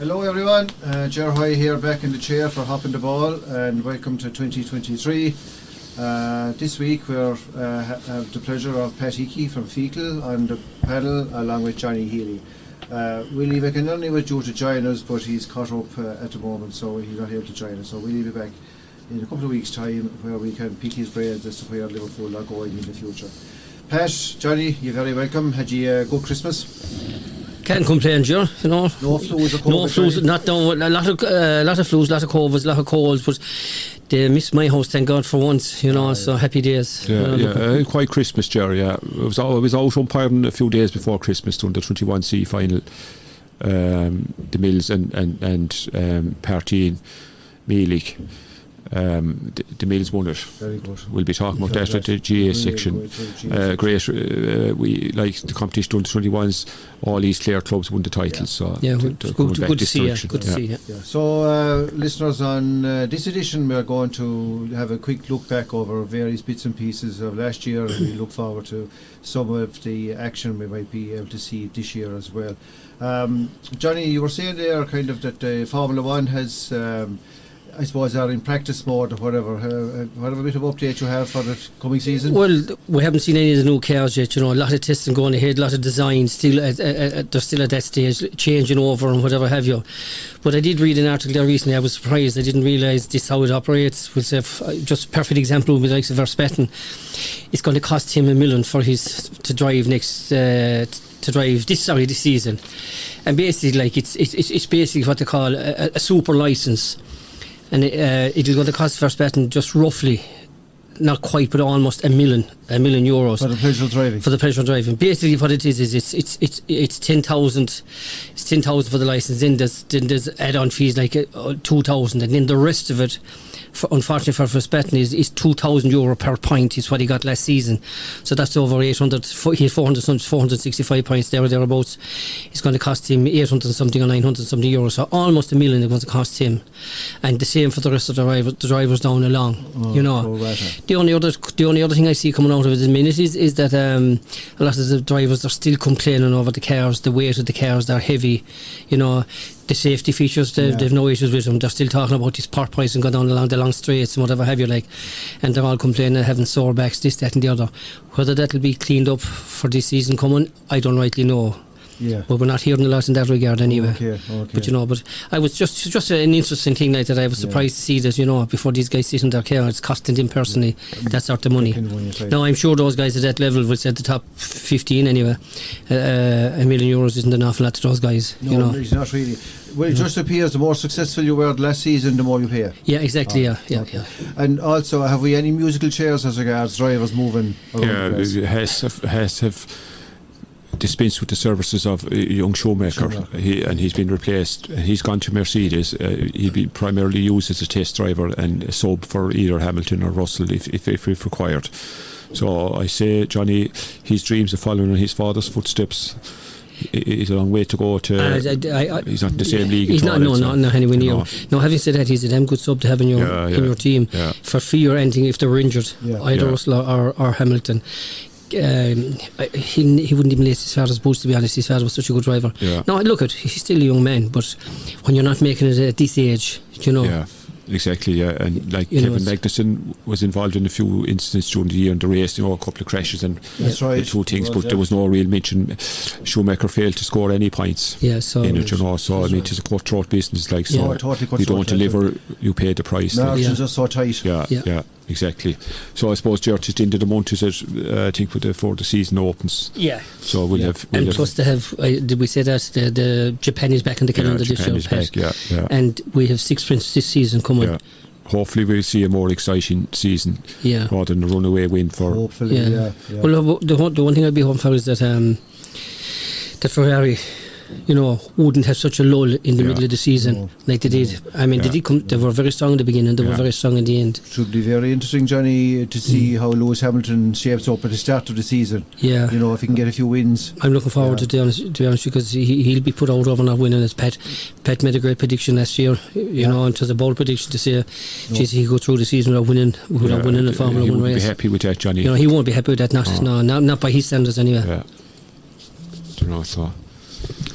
Hello everyone, Ger Hoey here back in the chair for Hopping the Ball, and welcome to 2023. This week we have the pleasure of Pat Hickey from Fecal on the panel along with Johnny Healy. Willie McInerney was due to join us, but he's caught up at the moment, so he's not able to join us. So we'll be back in a couple of weeks' time where we can pick his brains as to where Liverpool are going in the future. Pat, Johnny, you're very welcome. Had you a good Christmas? Can't complain, Ger, you know. No flus or COVID? No flus, not no, a lot of flus, a lot of COVIDs, a lot of colds, but they missed my house, thank God, for once, you know, so happy days. Yeah, quite Christmas, Ger, yeah. I was out umpiring a few days before Christmas during the 21C final, the Mills and Party in Mealig. The Mills won it. Very good. We'll be talking about that at the GA section. Great. We like the competition during the 21s. All East Clare clubs won the titles. So yeah, good to see you. Good to see you. So, listeners, on this edition, we're going to have a quick look back over various bits and pieces of last year, and we look forward to some of the action we might be able to see this year as well. Johnny, you were saying there kind of that Formula One has. I suppose are in practice mode or whatever. Whatever bit of update you have for the coming season? Well, we haven't seen any of the new cars yet. You know, a lot of testing going ahead, a lot of design still. They're still at that stage, changing over and whatever have you. But I did read an article there recently. I was surprised. I didn't realise this how it operates. With just a perfect example with the likes of Verstappen. It's going to cost him $1 million for to drive this season, and basically, like it's basically what they call a super license. And it is going to cost Verstappen just roughly, not quite, but almost €1 million for the pleasure of driving. For the pleasure of driving. Basically, what it is it's 10,000. It's 10,000 for the license. Then there's add-on fees like 2,000, and then the rest of it, unfortunately for Verstappen, is €2,000 per point. Is what he got last season. So that's over 800. He had 465 points there or thereabouts. It's going to cost him 800 something or 900 something euros. So almost $1 million. It's going to cost him, and the same for the rest of the drivers down along. You know, the only other thing I see coming out of it in minutes is that a lot of the drivers are still complaining over the cars, the weight of the cars. They're heavy, you know. The safety features, they've no issues with them. They're still talking about this porpoise and go down along the long straights and whatever have you, like, and they're all complaining of having sore backs, this, that and the other. Whether that'll be cleaned up for this season coming, I don't rightly know. Yeah. But we're not hearing a lot in that regard anyway. Okay. But you know, I was just an interesting thing like that. I was surprised to see that, you know, before these guys sit in their car, it's costing them personally that sort of money. Now I'm sure those guys at that level would say the top 15 anyway. €1 million isn't an awful lot to those guys. No, you know, it's not really. Well, it just appears the more successful you were last season, the more you pay. Yeah, exactly. Yeah. And also, have we any musical chairs as regards drivers moving around? Yeah, have dispensed with the services of a young shoemaker. He's been replaced. He's gone to Mercedes. He'd be primarily used as a test driver and a sub for either Hamilton or Russell if required. So I say, Johnny, his dreams of following in his father's footsteps. He's a long way to go to. He's not in the same league. He's not. No, not anywhere near. No, having said that, he's a damn good sub to have in your team for fear anything if they were injured, either Russell or Hamilton. He wouldn't even lace his father's boots, to be honest. His father was such a good driver. No, look at, he's still a young man, but when you're not making it at this age, you know. Yeah, exactly. Yeah, and like Kevin Magnussen was involved in a few incidents during the year in the race. You know, a couple of crashes and the two things, but there was no real mention. Schumacher failed to score any points. Yeah, so in it, you know. So I mean, it's a cutthroat business. Like, so you don't deliver, you pay the price. Margins are so tight. Yeah. Exactly. So I suppose Ger, just into the month is it? I think before the season opens. Yeah. So we'll have. Plus they have. Did we say that the Japan is back in the calendar this year? Back, yeah. And we have 6 sprints this season coming. Yeah. Hopefully we'll see a more exciting season. Yeah. Rather than a runaway win for. Hopefully. Yeah. Well, the one thing I'd be hoping for is that Ferrari, you know, wouldn't have such a lull in the middle of the season like they did. I mean, they were very strong in the beginning, they were very strong in the end. It should be very interesting, Johnny, to see how Lewis Hamilton shapes up at the start of the season. Yeah. You know, if he can get a few wins. I'm looking forward to be honest, because he'll be put out over not winning, as Pat made a great prediction last year, you know, and it was a bold prediction to say, geez, he go through the season without winning a Formula 1 race. He won't be happy with that, Johnny. You know, he won't be happy with that, not by his standards anyway. Yeah. You know, so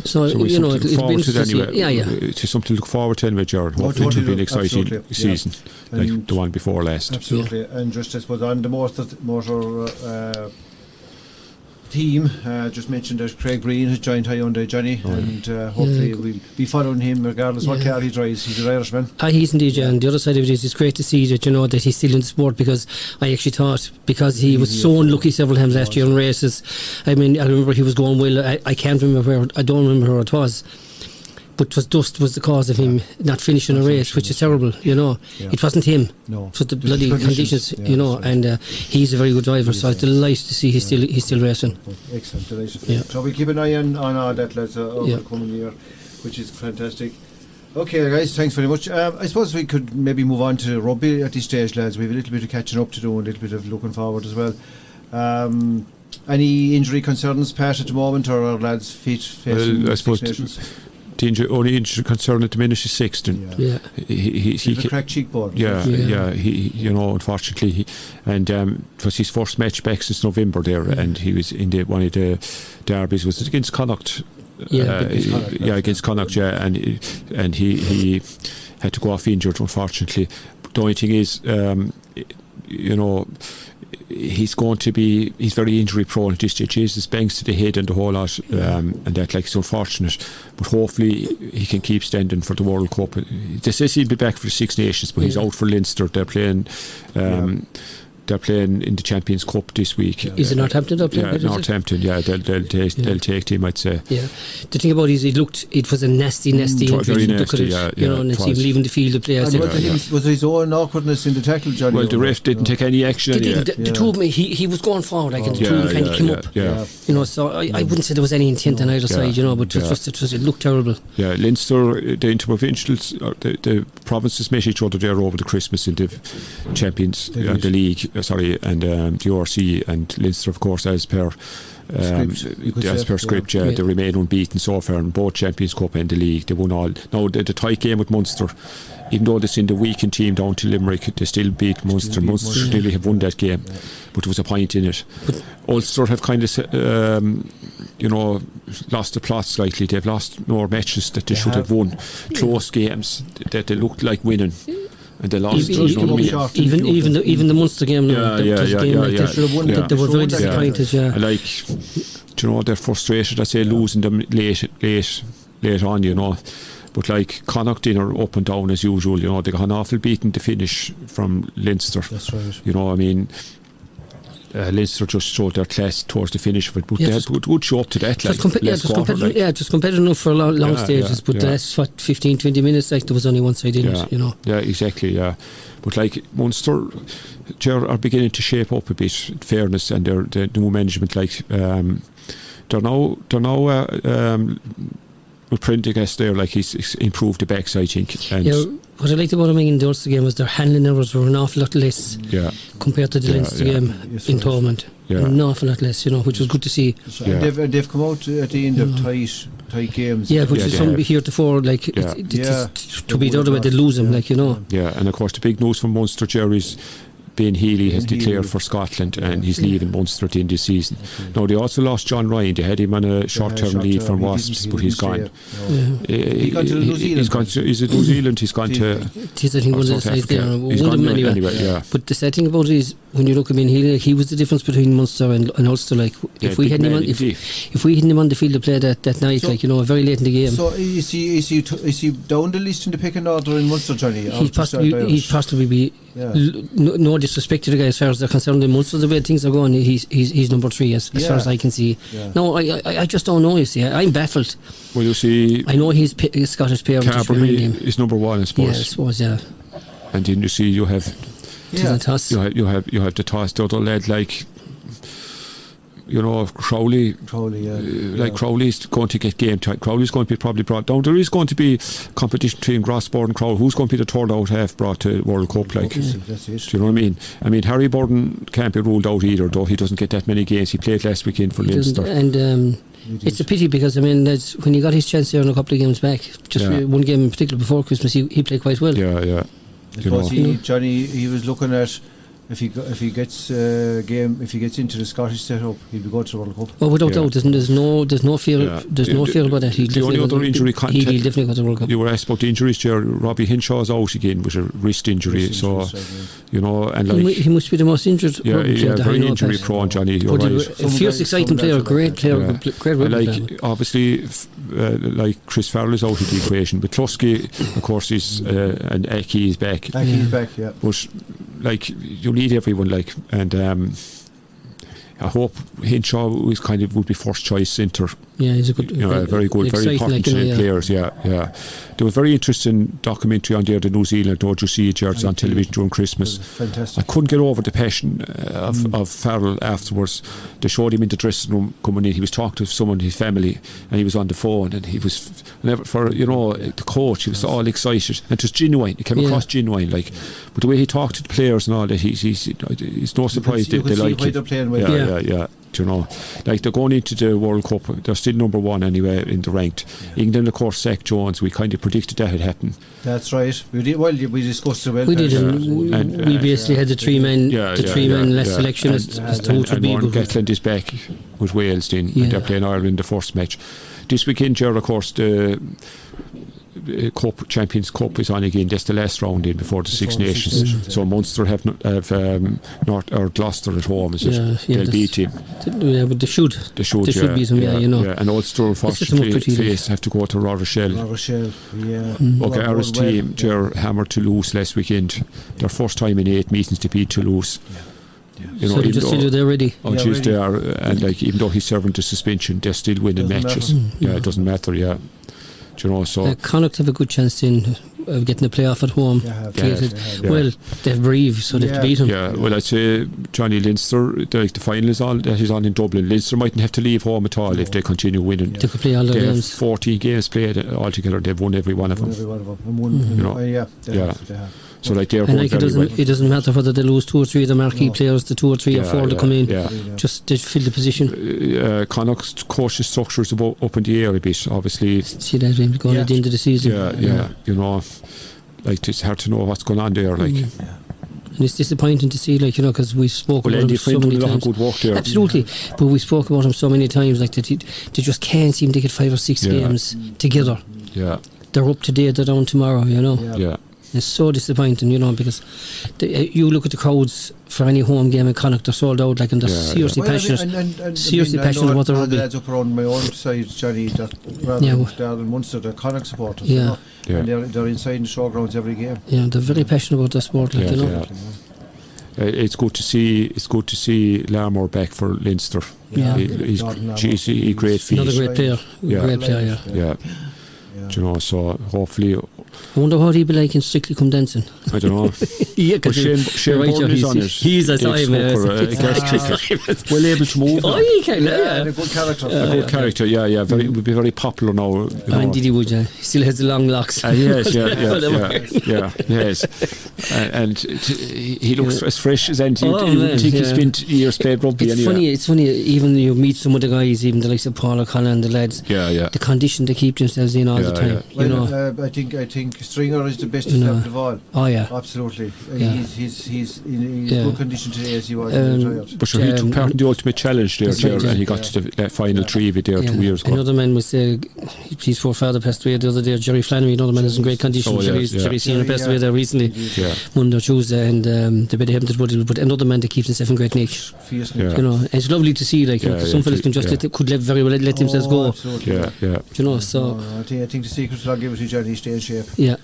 So it's you know, something to it'll be look forward to interesting to anyway. see. Yeah. It's something to look forward to anyway, Ger. Hopefully totally, it'll be an exciting absolutely, season, like And the one before last. Absolutely, and just I suppose on the motor team, just mentioned that Craig Breen has joined Hyundai Johnny, and hopefully we'll be following him regardless what car he drives. He's an Irishman. He's indeed, and the other side of it is it's great to see that, you know, that he's still in the sport, because I actually thought, because he was so unlucky several times last year in races. I mean, I remember he was going well. I can't remember where, I don't remember where it was, but it was dust was the cause of him not finishing a race, which is terrible, you know. It wasn't him. No. It was the bloody conditions, you know, and he's a very good driver, so I'm delighted to see he's still racing. Excellent, delighted. So we keep an eye on all that, lads, over the coming year, which is fantastic. Okay, guys, thanks very much. I suppose we could maybe move on to rugby at this stage, lads. We have a little bit of catching up to do and a little bit of looking forward as well. Any injury concerns, Pat, at the moment, or are lads fit? Well, I suppose the only injury concern at the minute is Sexton. He a cracked cheekbone. He, you know, unfortunately, and it was his first match back since November there, and he was in one of the derbies. Was it against Connacht? Against Connacht, and he had to go off injured, unfortunately. But the only thing is, you know, he's very injury prone at this stage. Jesus, bangs to the head and the whole lot, and that, like, it's unfortunate, but hopefully he can keep standing for the World Cup. They say he'll be back for the Six Nations, but he's out for Leinster. They're playing in the Champions Cup this week. Is it Northampton up there? Yeah, Northampton. Yeah, they'll take him, I'd say. Yeah. The thing about it is, it was a nasty injury. Very nasty, you know, and it's even leaving the field of players. Was his own awkwardness in the tackle, Johnny? Well, the ref didn't take any action. The two of them, he was going forward, like, and the two of them kind of came up. You know, so I wouldn't say there was any intent on either side, you know, but it looked terrible. Yeah, Leinster, the interprovincials, the provinces met each other there over the Christmas in the Champions, the league. And the URC and Leinster, of course, as per script, they remain unbeaten so far in both Champions Cup and the league. They won all. Now the tight game with Munster, even though they send the weakened team down to Limerick, they still beat Munster. Munster really have won that game, but there was a point in it. Ulster have kind of you know, lost the plot slightly. They've lost more matches that they should have won, close games that they looked like winning. And they lost. Even the Munster game. They should have won. They were very disappointed. Like, you know, they're frustrated. I say losing them late on, you know. But like Connacht are up and down as usual. You know, they got an awful beating to finish from Leinster. That's right. You know, I mean, Leinster just showed their class towards the finish of it, but they would show up to that. Just competitive enough for long stages, but the last 15-20 minutes, like, there was only one side in it, you know. Yeah, exactly. Yeah, but like Munster are beginning to shape up a bit. In fairness, and their new management, like they're now with Prendergast there, like, he's improved the backs, I think. And what I liked about him in the Ulster game was their handling errors were an awful lot less compared to the Leinster game in Thomond. An awful lot less, you know, which was good to see. They've come out at the end of tight games. Yeah, which is from heretofore, like, to be the other way, they lose them, like, you know. Yeah, and of course the big news from Munster, Jerry's Ben Healy has declared for Scotland, and he's leaving Munster at the end of the season. Now, they also lost John Ryan. They had him on a short-term leave from Wasps, but he's gone. He's gone to New Zealand. He's in New Zealand. He's gone to I think one of the sides there. He's gone anyway. But the sad thing about it is, when you look at Ben Healy, like, he was the difference between Munster and Ulster. Like, if we hadn't him on the field to play that night, like, you know, very late in the game. So is he down the list in the picking order in Munster, Johnny? He'd possibly be. No disrespect to the guy as far as they're concerned. In Munster, the way things are going, he's number 3 as far as I can see. No, I just don't know. You see, I'm baffled. Well, you see, I know he's Scottish player. Carberry is number 1, I suppose. Yeah, I suppose. Yeah. And then you see, you have you have the toss, the other lad, like, you know, Crowley, Crowley's going to get game time. Crowley's going to be probably brought down. There is going to be competition between Rossbourne and Crowley. Who's going to be the third out half brought to World Cup? Like, that's it. Do you know what I mean? I mean, Harry Burden can't be ruled out either, though he doesn't get that many games. He played last weekend for Leinster. And it's a pity, because I mean, when he got his chance there in a couple of games back, just one game in particular before Christmas, he played quite well. I suppose Johnny, he was looking at if he gets into the Scottish setup, he'll be going to the World Cup. Oh, without doubt, there's no fear. There's no fear about that. The only other injury he'll definitely go to the World Cup. You were asked about the injuries there. Robbie Hinshaw's out again with a wrist injury, you know, and like he must be the most injured. Yeah, very injury prone, Johnny. You're right. A fierce, exciting player, great player, great rugby player. Like obviously, like Chris Farrell is out of the equation, but Tusky, of course, is and Hickey is back. Hickey's back, yeah. But like you need everyone, like, and I hope Hinshaw would be first choice centre. Yeah, he's a good, very good, very important players. Yeah. There was a very interesting documentary on there, the New Zealand. Don't you see it, George, on television during Christmas? Fantastic. I couldn't get over the passion of Farrell afterwards. They showed him in the dressing room coming in. He was talking to someone in his family, and he was on the phone, and he was the coach. He was all excited, and it was genuine. He came across genuine, like. But the way he talked to the players and all that, it's no surprise they like it. Yeah. You know, like they're going into the World Cup, they're still number one anyway in the ranked. England, of course, Zach Jones, we kind of predicted that had happened. That's right. We discussed it well. We did, and we basically had the three men, less selection as to who to be. And Gatland is back with Wales then, and they're playing Ireland in the first match. This weekend, Ger, of course, the Champions Cup is on again. That's the last round in before the Six Nations. So Munster have North or Gloucester at home. Is it? They'll beat him. Yeah, but they should beat them. You know. Yeah. And Ulster unfortunately have to go to La Rochelle. Okay, Irish team, Ger hammered Toulouse last weekend. Their first time in 8 meetings to beat Toulouse. You know, so they just still they're ready. They are, and like even though he's serving the suspension, they're still winning matches. It doesn't matter. Yeah. You know, so Connacht have a good chance of getting a playoff at home. Well, they've Brive, so they have to beat them. Yeah, well, I'd say Johnny Leinster, the final is on in Dublin. Leinster mightn't have to leave home at all if they continue winning. They could play all their games. 14 games played altogether. They've won every one of them. You know, they have. So like they're going very well. It doesn't matter whether they lose 2 or 3 of the marquee players, the 2 or 3 or 4 that come in, just to fill the position. Connacht's coaching structure is up in the air a bit, obviously. See that going at the end of the season. Yeah. You know, like it's hard to know what's going on there, like. And it's disappointing to see, like, you know, because we spoke about him so many times. Good work there. Absolutely, but we spoke about him so many times, like that they just can't seem to get 5 or 6 games together. Yeah, they're up today, they're down tomorrow. You know. Yeah. It's so disappointing, you know, because you look at the crowds for any home game in Connacht, they're sold out, like, and they're seriously passionate. Seriously passionate about their rugby. The lads up around my own side, Johnny, that rather than Munster, they're Connacht supporters. Yeah. You know? And they're inside the showgrounds every game. Yeah, they're very passionate about their sport, like, you know. It's good to see Larmore back for Leinster. Yeah. He's great feat. Another great player. Great player. Yeah. You know, so hopefully. I wonder what he'd be like in Strictly Come Dancing. I don't know. But Shane Byrne is on it. He's a time. Well able to move. Oh, he can. A good character. A good character. Yeah. Would be very popular now. And Didi would. He still has the long locks. Yes. And he looks as fresh as anything. You wouldn't think he spent years playing rugby. It's funny. Even you meet some of the guys, even the likes of Paul O'Connor and the lads. Yeah. The condition they keep themselves in all the time. You know. I think Stringer is the best example of all. Oh yeah, absolutely. He's in good condition today as he was retired. But sure, he took part in the ultimate challenge there, and he got to the final 3 of it there 2 years ago. Another man was his forefather passed away the other day. Jerry Flannery, another man is in great condition. Jerry Senior passed away there recently, Monday or Tuesday, and the bit of him but another man that keeps himself in great nick. You know, and it's lovely to see. Like some fellas can just could very well let themselves go. Yeah. You know, so I think the secret to longevity, Johnny, stay in shape. Yeah.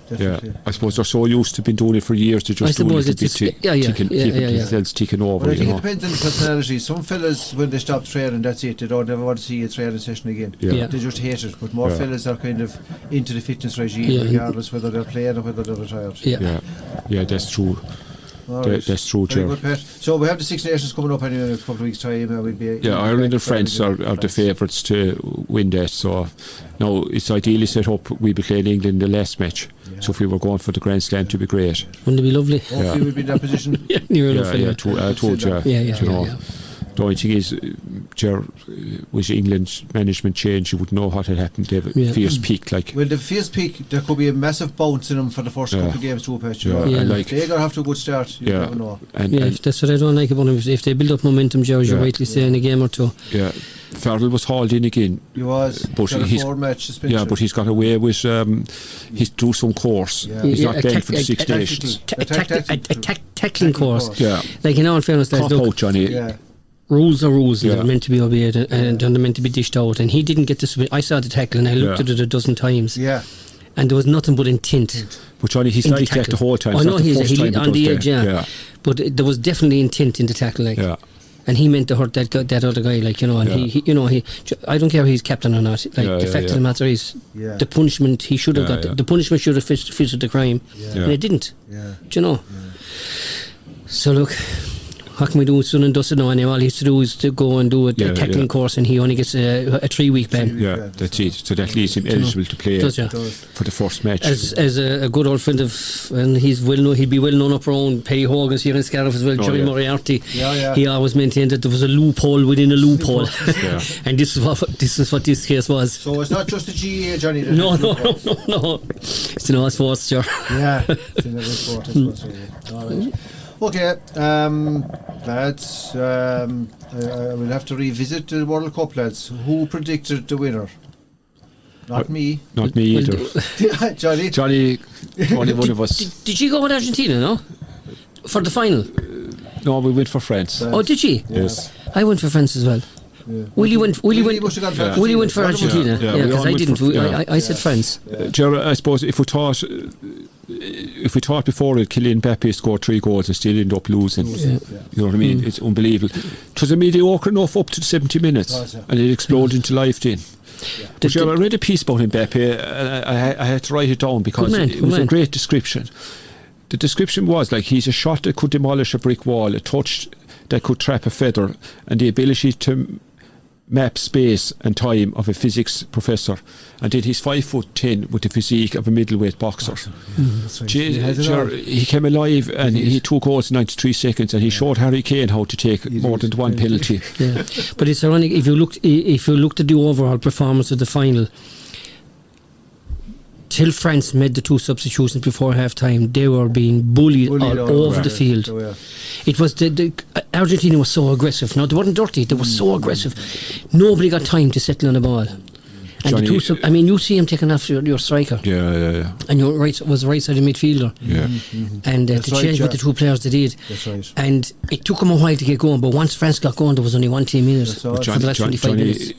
Definitely. Yeah, I suppose they're so used to been doing it for years to just do it a bit keep themselves ticking over. But I think it depends on the personality. Some fellas, when they stop training, that's it. They don't ever want to see a training session again. They just hate it. But more fellas are kind of into the fitness regime, regardless whether they're playing or whether they're retired. Yeah, that's true. That's true, Very good, Pat. So we have the Six Nations coming up anyway in a couple of weeks' time. Ireland and France are the favourites to win that. So now it's ideally set up. We'll be playing England in the last match. So if we were going for the Grand Slam, to be great. Wouldn't it be lovely? Hopefully we'll be in that position. I told you. The only thing is, with England's management change, you wouldn't know what had happened. They have a fierce peak. Well, the fierce peak, there could be a massive bounce in them for the first couple of games to Patch. And they gotta have to a good start. You never know. And that's what I don't like about them. If they build up momentum, Ger, you're rightly saying, a game or two. Yeah. Farrell was hauled in again. He was. But he's 4-match suspension. Yeah, but he's got away with he's through some course. He's not banned for the Six Nations. A tackling course. Yeah. Like, in all fairness, Cop out, Johnny. Yeah. Rules are rules, and they're meant to be obeyed, and they're meant to be dished out. And he didn't get this. I saw the tackle, and I looked at it a dozen times. Yeah. And there was nothing but intent. But Johnny, he's like that the whole time. I know he's on the edge, yeah. But there was definitely intent in the tackle, like. Yeah. And he meant to hurt that other guy, like, you know. And he I don't care if he's captain or not. Like, the fact of the matter is, the punishment he should have got. The punishment should have fitted the crime, and it didn't. Yeah. Do you know? So look. What can we do? Son and dusted now, and all he has to do is to go and do a tackling course, and he only gets a 3-week ban. Yeah, that's it. So that leaves him eligible to play for the first match. As a good old friend of, and he's well known, he'd be well known up around Paddy Hogan's here in Scariff as well, Johnny Moriarty. He always maintained that there was a loophole within a loophole, and this is what this case was. So it's not just the GA, Johnny. No. It's an all sports, Ger. Yeah, it's in every sport. All right. Okay, lads, I will have to revisit the World Cup, lads. Who predicted the winner? Not me. Not me either. Johnny, only one of us. Did you go with Argentina, no? For the final? No, we went for France. Oh, did she? Yes. I went for France as well. Yeah. Willie went for Argentina. Yeah, because I didn't. I said France. Ger, I suppose if we thought before it, Kylian Mbappe scored 3 goals and still ended up losing. You know what I mean? It's unbelievable. It was a mediocre enough up to 70 minutes, and it exploded into life then. But Ger, I read a piece about Mbappe. I had to write it down because it was a great description. The description was like he's a shot that could demolish a brick wall, a touch that could trap a feather, and the ability to map space and time of a physics professor, and then he's 5'10" with the physique of a middleweight boxer. He came alive and he took goals in 93 seconds, and he showed Harry Kane how to take more than one penalty. But it's ironic if you looked at the overall performance of the final. Till France made the 2 substitutions before half time, they were being bullied all over the field. It was the Argentina was so aggressive. Now, they weren't dirty, they were so aggressive. Nobody got time to settle on the ball. And Johnny, you see him taking off your striker. Yeah. And your was right side of midfielder. Yeah. And to change with the 2 players they did. That's right. And it took them a while to get going, but once France got going, there was only 1 team in it for the last 25 minutes.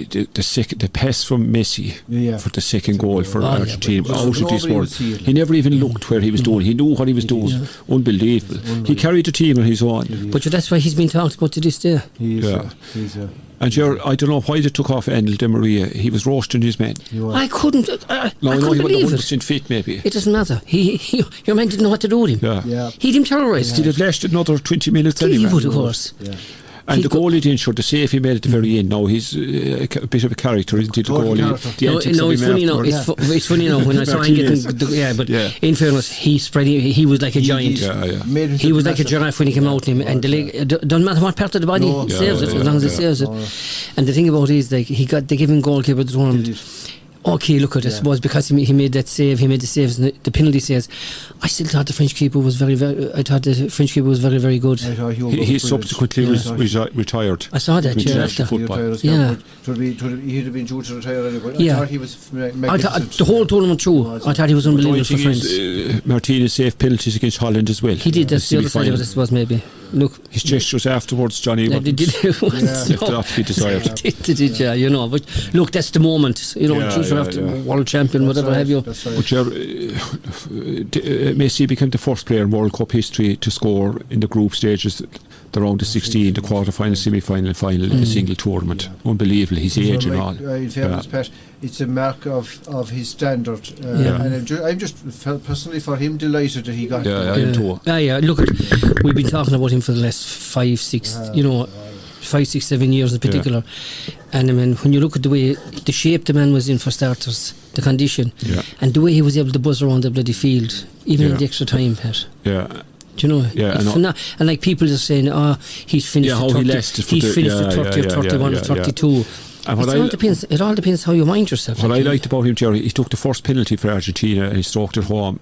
The pass from Messi for the second goal for Argentina out of this world. He never even looked where he was doing. He knew what he was doing. Unbelievable. He carried the team on his own. But that's why he's been talked about to this day. And I don't know why they took off Angel Di Maria. He was roasting his man. I couldn't. I couldn't he believe wasn't 100% it. fit, maybe. It doesn't matter. Your man didn't know what to do with him. He'd him terrorised. He'd have lasted another 20 minutes anyway. He would, of course. And the goalie didn't show the save he made at the very end. Now he's a bit of a character, isn't he? The goalie. It's funny now. It's funny now when I saw him getting. In fairness, he was like a giant. He was like a giraffe when he came out. And the leg, doesn't matter what part of the body saves it, as long as it saves it. And the thing about it is, like, they gave him goalkeeper of the tournament. Okay, look at it. Was because he made that save. He made the saves, the penalty saves. I still thought the French keeper was very, very. I thought the French keeper was very, very good. He subsequently retired. I saw that. After football. He'd have been due to retire anyway. I thought he was magnificent. The whole tournament through. I thought he was unbelievable for France. Martinez saved penalties against Holland as well. He did. That's the other side of it. Was maybe. Look, his gestures afterwards, Johnny, left a lot to be desired. But look, that's the moment. World champion, whatever have you. But Messi became the first player in World Cup history to score in the group stages, the round of 16, the quarter-final, semi-final and final in a single tournament. Unbelievable, his age and all. In fairness, Pat, it's a mark of his standard. And I'm just personally for him delighted that he got it. Look, we've been talking about him for the last 5, 6, 7 years in particular. And I mean, when you look at the shape the man was in for starters, the condition, and the way he was able to buzz around the bloody field, even in the extra time, Pat. Do you know? Yeah, and like people are saying, he's finished. Yeah, how he lasted for he's finished at 30 or 31 or 32. And it all depends how you mind yourself. What I liked about him, Jerry, he took the first penalty for Argentina and he stroked it home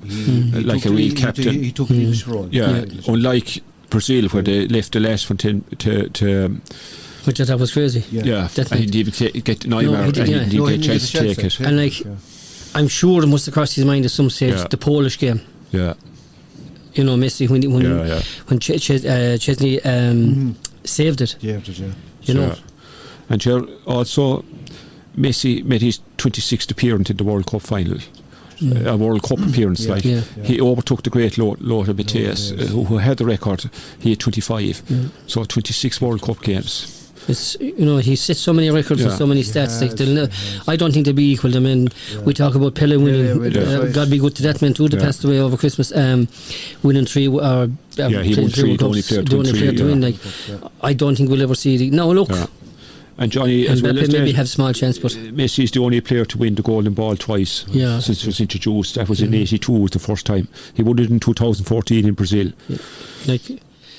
like a real captain. He took the English role. Yeah, unlike Brazil where they left the last one to which that was crazy. Yeah, and he didn't even get Neymar, he didn't get a chance to take it. And like, I'm sure it must have crossed his mind at some stage, the Polish game. Yeah. You know, Messi when Chesney saved it. Yeah. You know. And also Messi made his 26th appearance in the World Cup final. A World Cup appearance, he overtook the great Lothar Matthäus, who had the record. He had 25, so 26 World Cup games. It's, you know, he set so many records and so many stats. I don't think they'll be equal. I mean, we talk about Pele winning. God be good to that man too. They passed away over Christmas. Winning 3. He won 3. The only player to win. Like, I don't think we'll ever see it. Now look. And Johnny, as well as maybe have small chance, but Messi is the only player to win the Golden Ball twice since it was introduced. That was in '82 was the first time. He won it in 2014 in Brazil.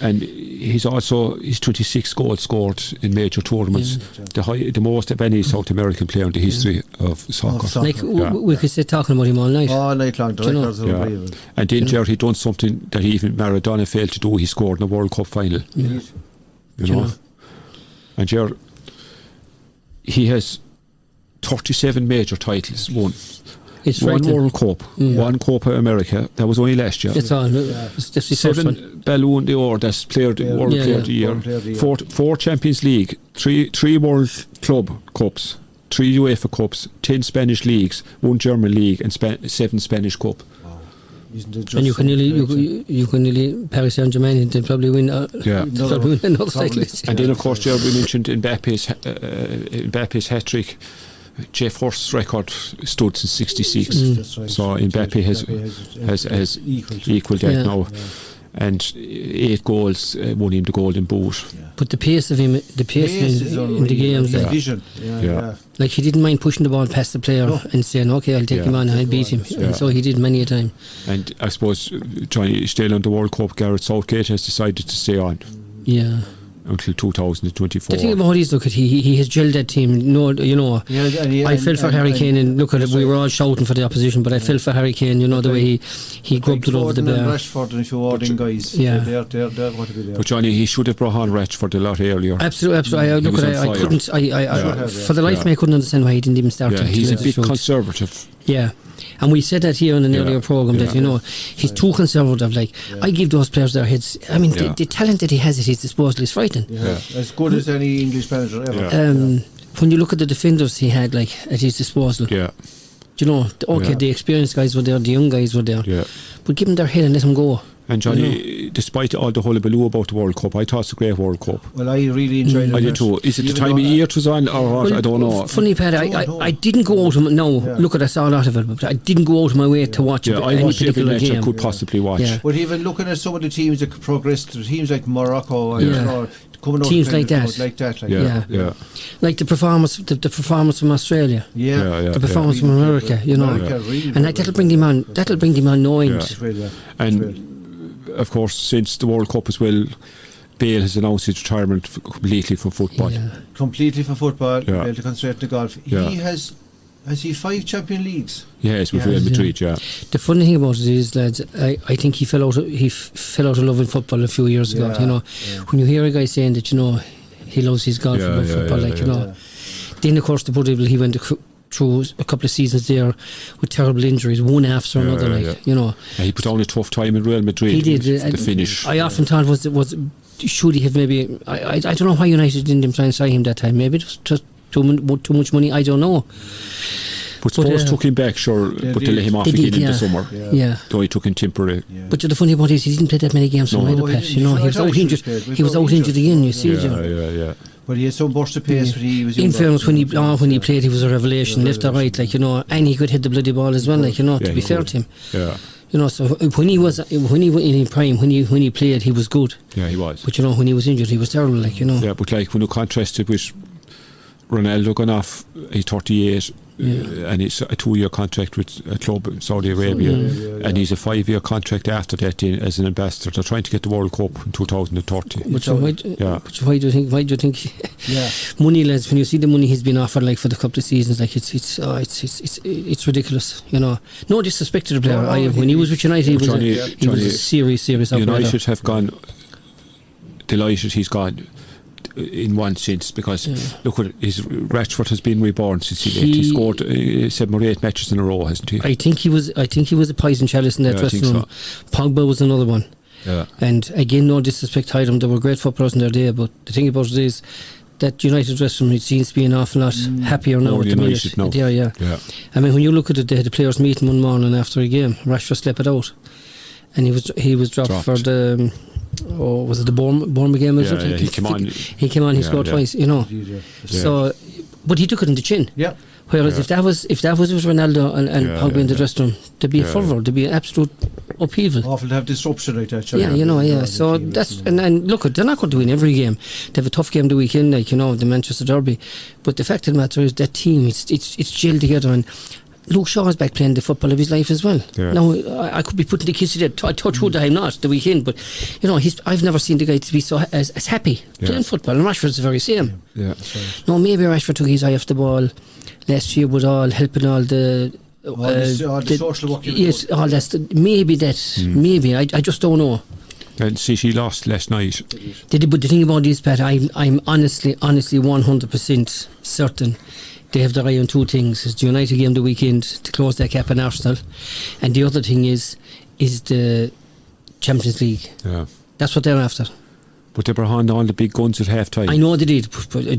And he's 26 goals scored in major tournaments, the most of any South American player in the history of soccer. Like we could sit talking about him all night. All night long. The records are unbelievable. And then Ger, he done something that even Maradona failed to do. He scored in the World Cup final. You know, and Ger, he has 37 major titles won. It's one World Cup, one Copa America. That was only last year. That's all. It's just the 7 Ballon d'Or. That's World Player of the Year. 4 Champions League, 3 World Club Cups, 3 UEFA Cups, 10 Spanish leagues, 1 German league, and 7 Spanish Cup. Wow. Isn't it and you can nearly Paris Saint-Germain. They'll probably win. They'll win another cycle. And then of course, we mentioned Mbappe's hat trick. Jeff Hurst's record stood since '66, so Mbappe has equalled that now, and 8 goals won him the Golden Boot. But the pace of him, in the games, vision. Like he didn't mind pushing the ball past the player and saying, "Okay, I'll take him on, I'll beat him." And so he did many a time. And I suppose Johnny, still on the World Cup, Gareth Southgate has decided to stay on. Yeah. Until 2024. The thing about it is, look at he has gelled that team. I felt for Harry Kane, and look at it. We were all shouting for the opposition, but I felt for Harry Kane. You know the way he grubbed it over the bar. Rashford and a few Ording guys. They're going to be there. But Johnny, he should have brought on Rashford a lot earlier. Absolutely. I couldn't. For the life of me, I couldn't understand why he didn't even start. Yeah, he's a bit conservative. Yeah. And we said that here in an earlier programme that, he's too conservative. Like, I give those players their heads. I mean, the talent that he has at his disposal is frightening. As good as any English manager ever. When you look at the defenders he had, like, at his disposal. Yeah. The experienced guys were there, the young guys were there. Yeah. But give them their head and let them go. And Johnny, despite all the hullabaloo about the World Cup, I thought it's a great World Cup. Well, I really enjoyed it. I did too. Is it the time of year it was on, or what? I don't know. Funny, Pat, I didn't go out of my... No, look at, I saw a lot of it, but I didn't go out of my way to watch I watched every match I could possibly watch. Yeah. But even looking at some of the teams that progressed, teams like Morocco and coming out teams like that. Like the performance from Australia. The performance from America, and that'll bring them on knowing. And of course, since the World Cup as well, Bale has announced his retirement completely from football. Completely from football. Bale to concentrate on golf. He has he 5 Champions Leagues? Yes, with Real Madrid. The funny thing about it is, lads, I think he fell out of love with football a few years ago. When you hear a guy saying that, he loves his golf above football, Then of course he went through a couple of seasons there with terrible injuries, one after another. He put on a tough time in Real Madrid. He did. The finish. I often thought should he have maybe? I don't know why United didn't try and sign him that time. Maybe it was just too much money. I don't know. But Spurs took him back, but they let him off again in the summer. Though he took him temporary. But the funny part is he didn't play that many games from either, Pat. He was out injured. He was out injured again. You see, But he had some burst of pace when he was in fairness, when he played, he was a revelation, left or right, and he could hit the bloody ball as well, to be fair to him. So when he was in prime, when he played, he was good. Yeah, he was. But when he was injured, he was terrible. Yeah, but when you contrast it with Ronaldo gone off, he's 38, and it's a 2-year contract with a club in Saudi Arabia, and he's a 5-year contract after that as an ambassador. They're trying to get the World Cup in 2030. But why do you think money, lads, when you see the money he's been offered, like, for the couple of seasons, like, it's ridiculous, you know. No disrespect to the player. When he was with United, he was a serious United have gone delighted he's gone, in one sense, because look what Rashford has been reborn since he left. He scored 7 or 8 matches in a row, hasn't he? I think he was a poison chalice in that dressing room. So. Pogba was another one. Yeah. And again, no disrespect to them, they were great footballers in their day, but the thing about it is that United dressing room, it seems to be an awful lot happier now at the minute. Now. Yeah. I mean, when you look at it, they had the players meeting one morning after a game. Rashford slept it out, and he was dropped for the. Was it the Bournemouth game? He came on. He scored twice, you know. So, but he took it in the chin. Yeah. Whereas if that was with Ronaldo and Pogba in the dressing room, there'd be a fervour, there'd be an absolute upheaval. Awful to have disruption like that. So that's and look, they're not going to win every game. They have a tough game the weekend, like, you know, the Manchester Derby. But the fact of the matter is that team, it's gelled together, and Luke Shaw is back playing the football of his life as well. Yeah. Now, I could be putting the kids to that. I touch wood, I'm not the weekend, but you know, I've never seen the guy to be so as happy playing football. And Rashford's the very same. Yeah, that's right. No, maybe Rashford took his eye off the ball last year with all helping all the social work. Yes, all that's maybe that. Maybe I just don't know. And see, she lost last night. But the thing about this, Pat, I'm honestly 100% certain. They have their eye on two things. It's the United game the weekend to close their cap on Arsenal, and the other thing is the Champions League. Yeah. That's what they're after. But they were on all the big guns at half time. I know they did.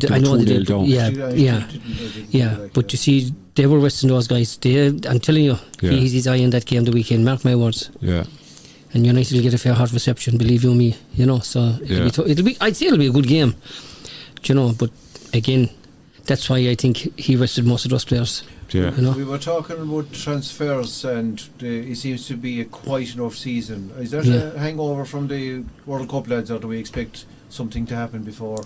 I know they did. Yeah. But you see, they were resting those guys. I'm telling you, he has his eye on that game the weekend. Mark my words. Yeah. And United will get a fair hard reception, believe you me. You know, so it'll be. I'd say it'll be a good game. Do you know? But again, that's why I think he rested most of those players. Yeah. You know? We were talking about transfers, and it seems to be a quite enough season. Is that a hangover from the World Cup, lads, or do we expect something to happen before?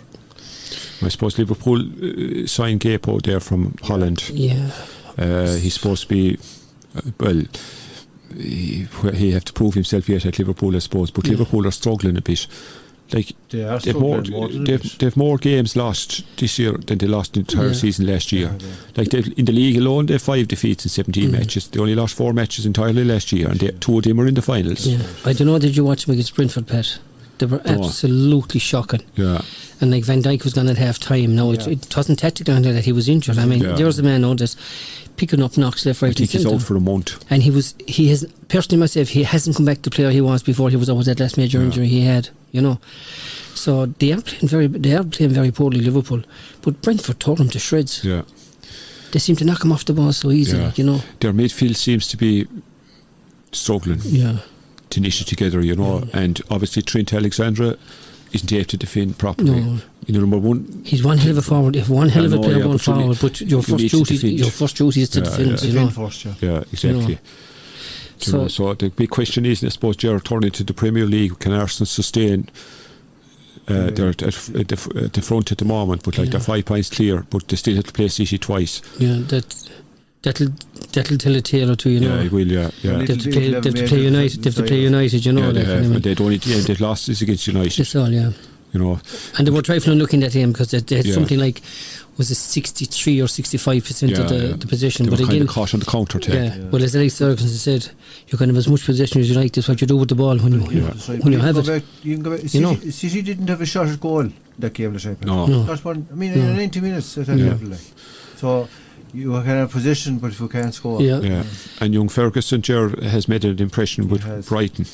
I suppose Liverpool signed Gapo there from Holland. Yeah. He's supposed to be he have to prove himself yet at Liverpool, I suppose. But Liverpool are struggling a bit. Like they've more games lost this year than they lost the entire season last year. Like in the league alone, they have 5 defeats in 17 matches. They only lost 4 matches entirely last year, and 2 of them are in the finals. Yeah. I don't know. Did you watch them against Brentford, Pat? They were absolutely shocking. Yeah. And like Van Dijk was gone at half time. Now it wasn't tactical that he was injured. I mean, there's a man now that's picking up knocks left, right, I think he's out for a month. And he has personally myself, he hasn't come back to the player he was before he was out with that last major injury he had. You know, so they are playing very poorly, Liverpool. But Brentford tore them to shreds. Yeah. They seem to knock him off the ball so easily. You know, their midfield seems to be struggling. Yeah. To knit it together, you know, and obviously Trent Alexander isn't able to defend properly. No. You know, number one, he's one hell of a forward. If one hell of a player going forward, but your first duty is to defend. You know, first, exactly. You know, so the big question is, I suppose, Ger, turning to the Premier League, can Arsenal sustain? They're at the front at the moment, but they're 5 points clear, but they still have to play City twice. Yeah, that'll tell a tale or two, you know. Yeah, it will. Yeah. They have to play United. They have to play United, you know. They'd only they'd lost is against United. That's all, yeah. You know, and they were trifling looking at him because they had something like, was it 63 or 65% of the possession? They but were again, kind of caught on the counter attack. Well, as Alex Ferguson said, you can have as much possession as you like. That's what you do with the ball when you have it. You can go back. City didn't have a shot at goal that game. No. That's one. I mean, in 90 minutes at that level. So you can have possession, but if you can't score. Yeah. And young Ferguson, Ger, has made an impression with Brighton.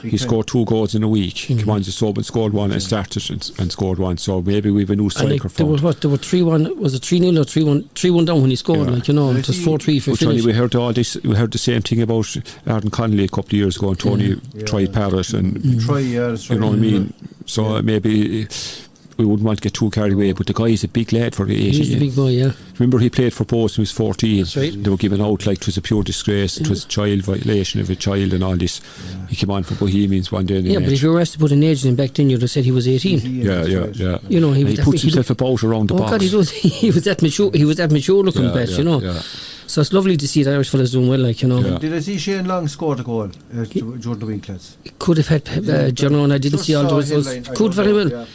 He scored 2 goals in a week. He came on the sub and scored 1 and started and scored 1. So maybe we've a new striker. There were 3-1. Was it 3-0 or 3-1 down when he scored? Like, you know, it was 4-3 for finish. We heard all this. We heard the same thing about Arden Connolly a couple of years ago, and Tony tried Parrott and that's right. you know what I mean. So maybe we wouldn't want to get too carried away, but the guy is a big lad for 18. He's a big boy, yeah. Remember, he played for Post when he was 14. That's right. They were giving out like it was a pure disgrace, it was child violation of a child and all this. He came on for Bohemians one day. Yeah, but if you were asked to put an age in back then, you'd have said he was 18. Yeah. You know, he puts himself about around the box. God, he was that mature. He was that mature looking back, you know. Yeah. So it's lovely to see the Irish fellas doing well, like, you know. Yeah. Did I see Shane Long score the goal during the week, lads? Could have had, you know, and I didn't see all the results. Could very well.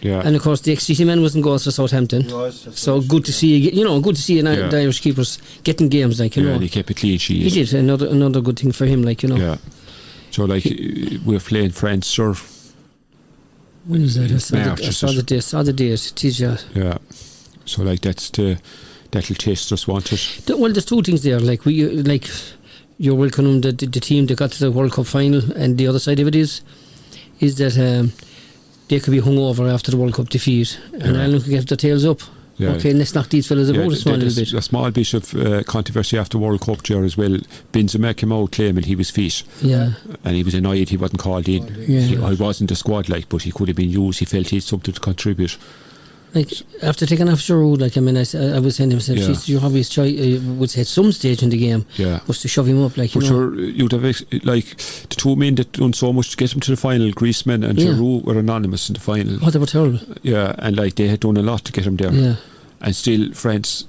Yeah. And of course, the ex-City man was in goals for Southampton. So good to see, you know, good to see the Irish keepers getting games, like, you know. And he kept a clean sheet. He did, another good thing for him, like, you know. Yeah. So, like, we're playing France, or when is that? I saw the date. It is, yeah. Yeah. So, like, that'll test us, won't it? Well, there's two things there. Like, you're welcoming the team that got to the World Cup final, and the other side of it is that they could be hung over after the World Cup defeat, and Ireland could get their tails up. Yeah. Okay, let's knock these fellas about a small little bit. A small bit of controversy after World Cup, Ger, as well. Benzema came out claiming he was fit. Yeah. And he was annoyed he wasn't called in. I wasn't a squad, like, but he could have been used. He felt he had something to contribute. Like, after taking off Giroud, like, I mean, I was saying to myself, your obvious choice, would say at some stage in the game, was to shove him up, like, you know. Sure, you'd have, like, the two men that done so much to get him to the final, Griezmann and Giroud, were anonymous in the final. Oh, they were terrible. Yeah, and, like, they had done a lot to get him there. Yeah. And still, France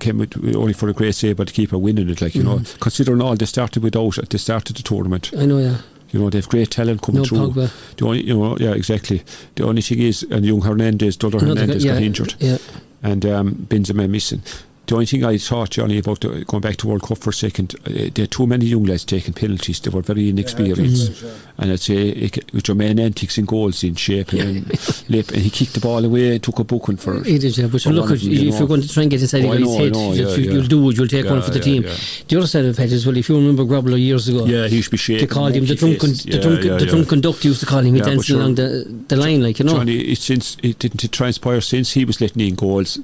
came with only for a great save by the keeper winning it, like, you know, considering all they started without at the start of the tournament. I know, yeah. You know, they have great talent coming through. Pogba. The only, you know, yeah, exactly. The only thing is, and young Hernandez, got injured, and Benzema missing. The only thing I thought, Johnny, about going back to World Cup for a second, there are too many young lads taking penalties. They were very inexperienced, and I'd say with Jermaine antics in goals in shape and lip, and he kicked the ball away and took a booking for. He did, yeah. But look, if you're going to try and get inside a guy's head, you'll do it. You'll take one for the team. The other side of it is, well, if you remember Grobler years ago, he used to be shaking. They called him the drunken duck. Used to call him. He danced along the line, like, you know. Johnny, it didn't transpire since he was letting in goals.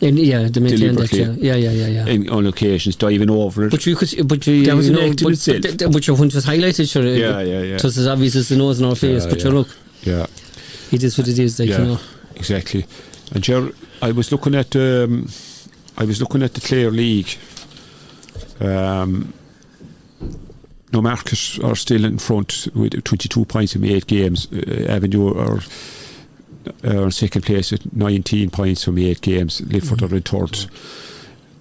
And they maintain that, yeah. And on occasions, diving over it. But that was an act in itself. But when it was highlighted, sure. It was as obvious as the nose in our face. But look, it is what it is, like, you know. Exactly. And Ger, I was looking at the Clare League. Newmarket are still in front with 22 points in 8 games. Avenue are second place at 19 points from 8 games. Lifford are in third.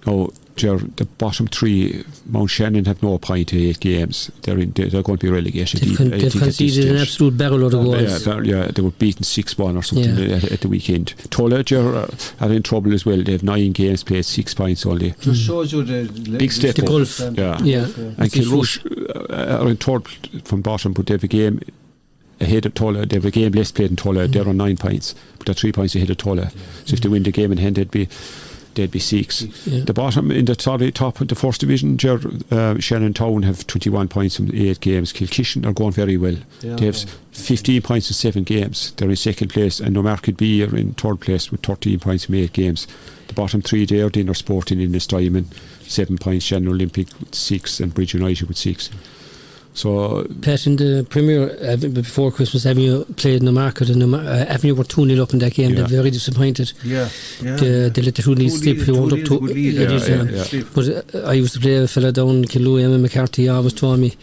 Now, the bottom 3, Mount Shannon, have no point in 8 games. They're going to be relegated. They've conceded an absolute barrel load of goals. They were beaten 6-1 or something at the weekend. Tulla are in trouble as well. They have 9 games played, 6 points only. Just shows you the big step up. Gulf. And Kilrush are in third from bottom, but they have a game ahead of Tulla. They have a game less played in Tulla. They're on 9 points, but they're 3 points ahead of Tulla. So if they win the game in hand, they'd be 6. The bottom in the top of the first division, Shannon Town have 21 points in 8 games. Kilkishen are going very well. They have 15 points in 7 games. They're in second place, and Newmarket B are in third place with 13 points in 8 games. The bottom 3 there, Dinner Sporting in this Diamond, 7 points. Shannon Olympic with 6, and Bridge United with 6. So, Pat, in the Premier before Christmas, Avenue played in the market, and Avenue were 2-0 up in that game. They're very disappointed. They let the 2-0 slip. They wound up But I used to play a fella down in Killoughey, Emma McCarthy, always told me,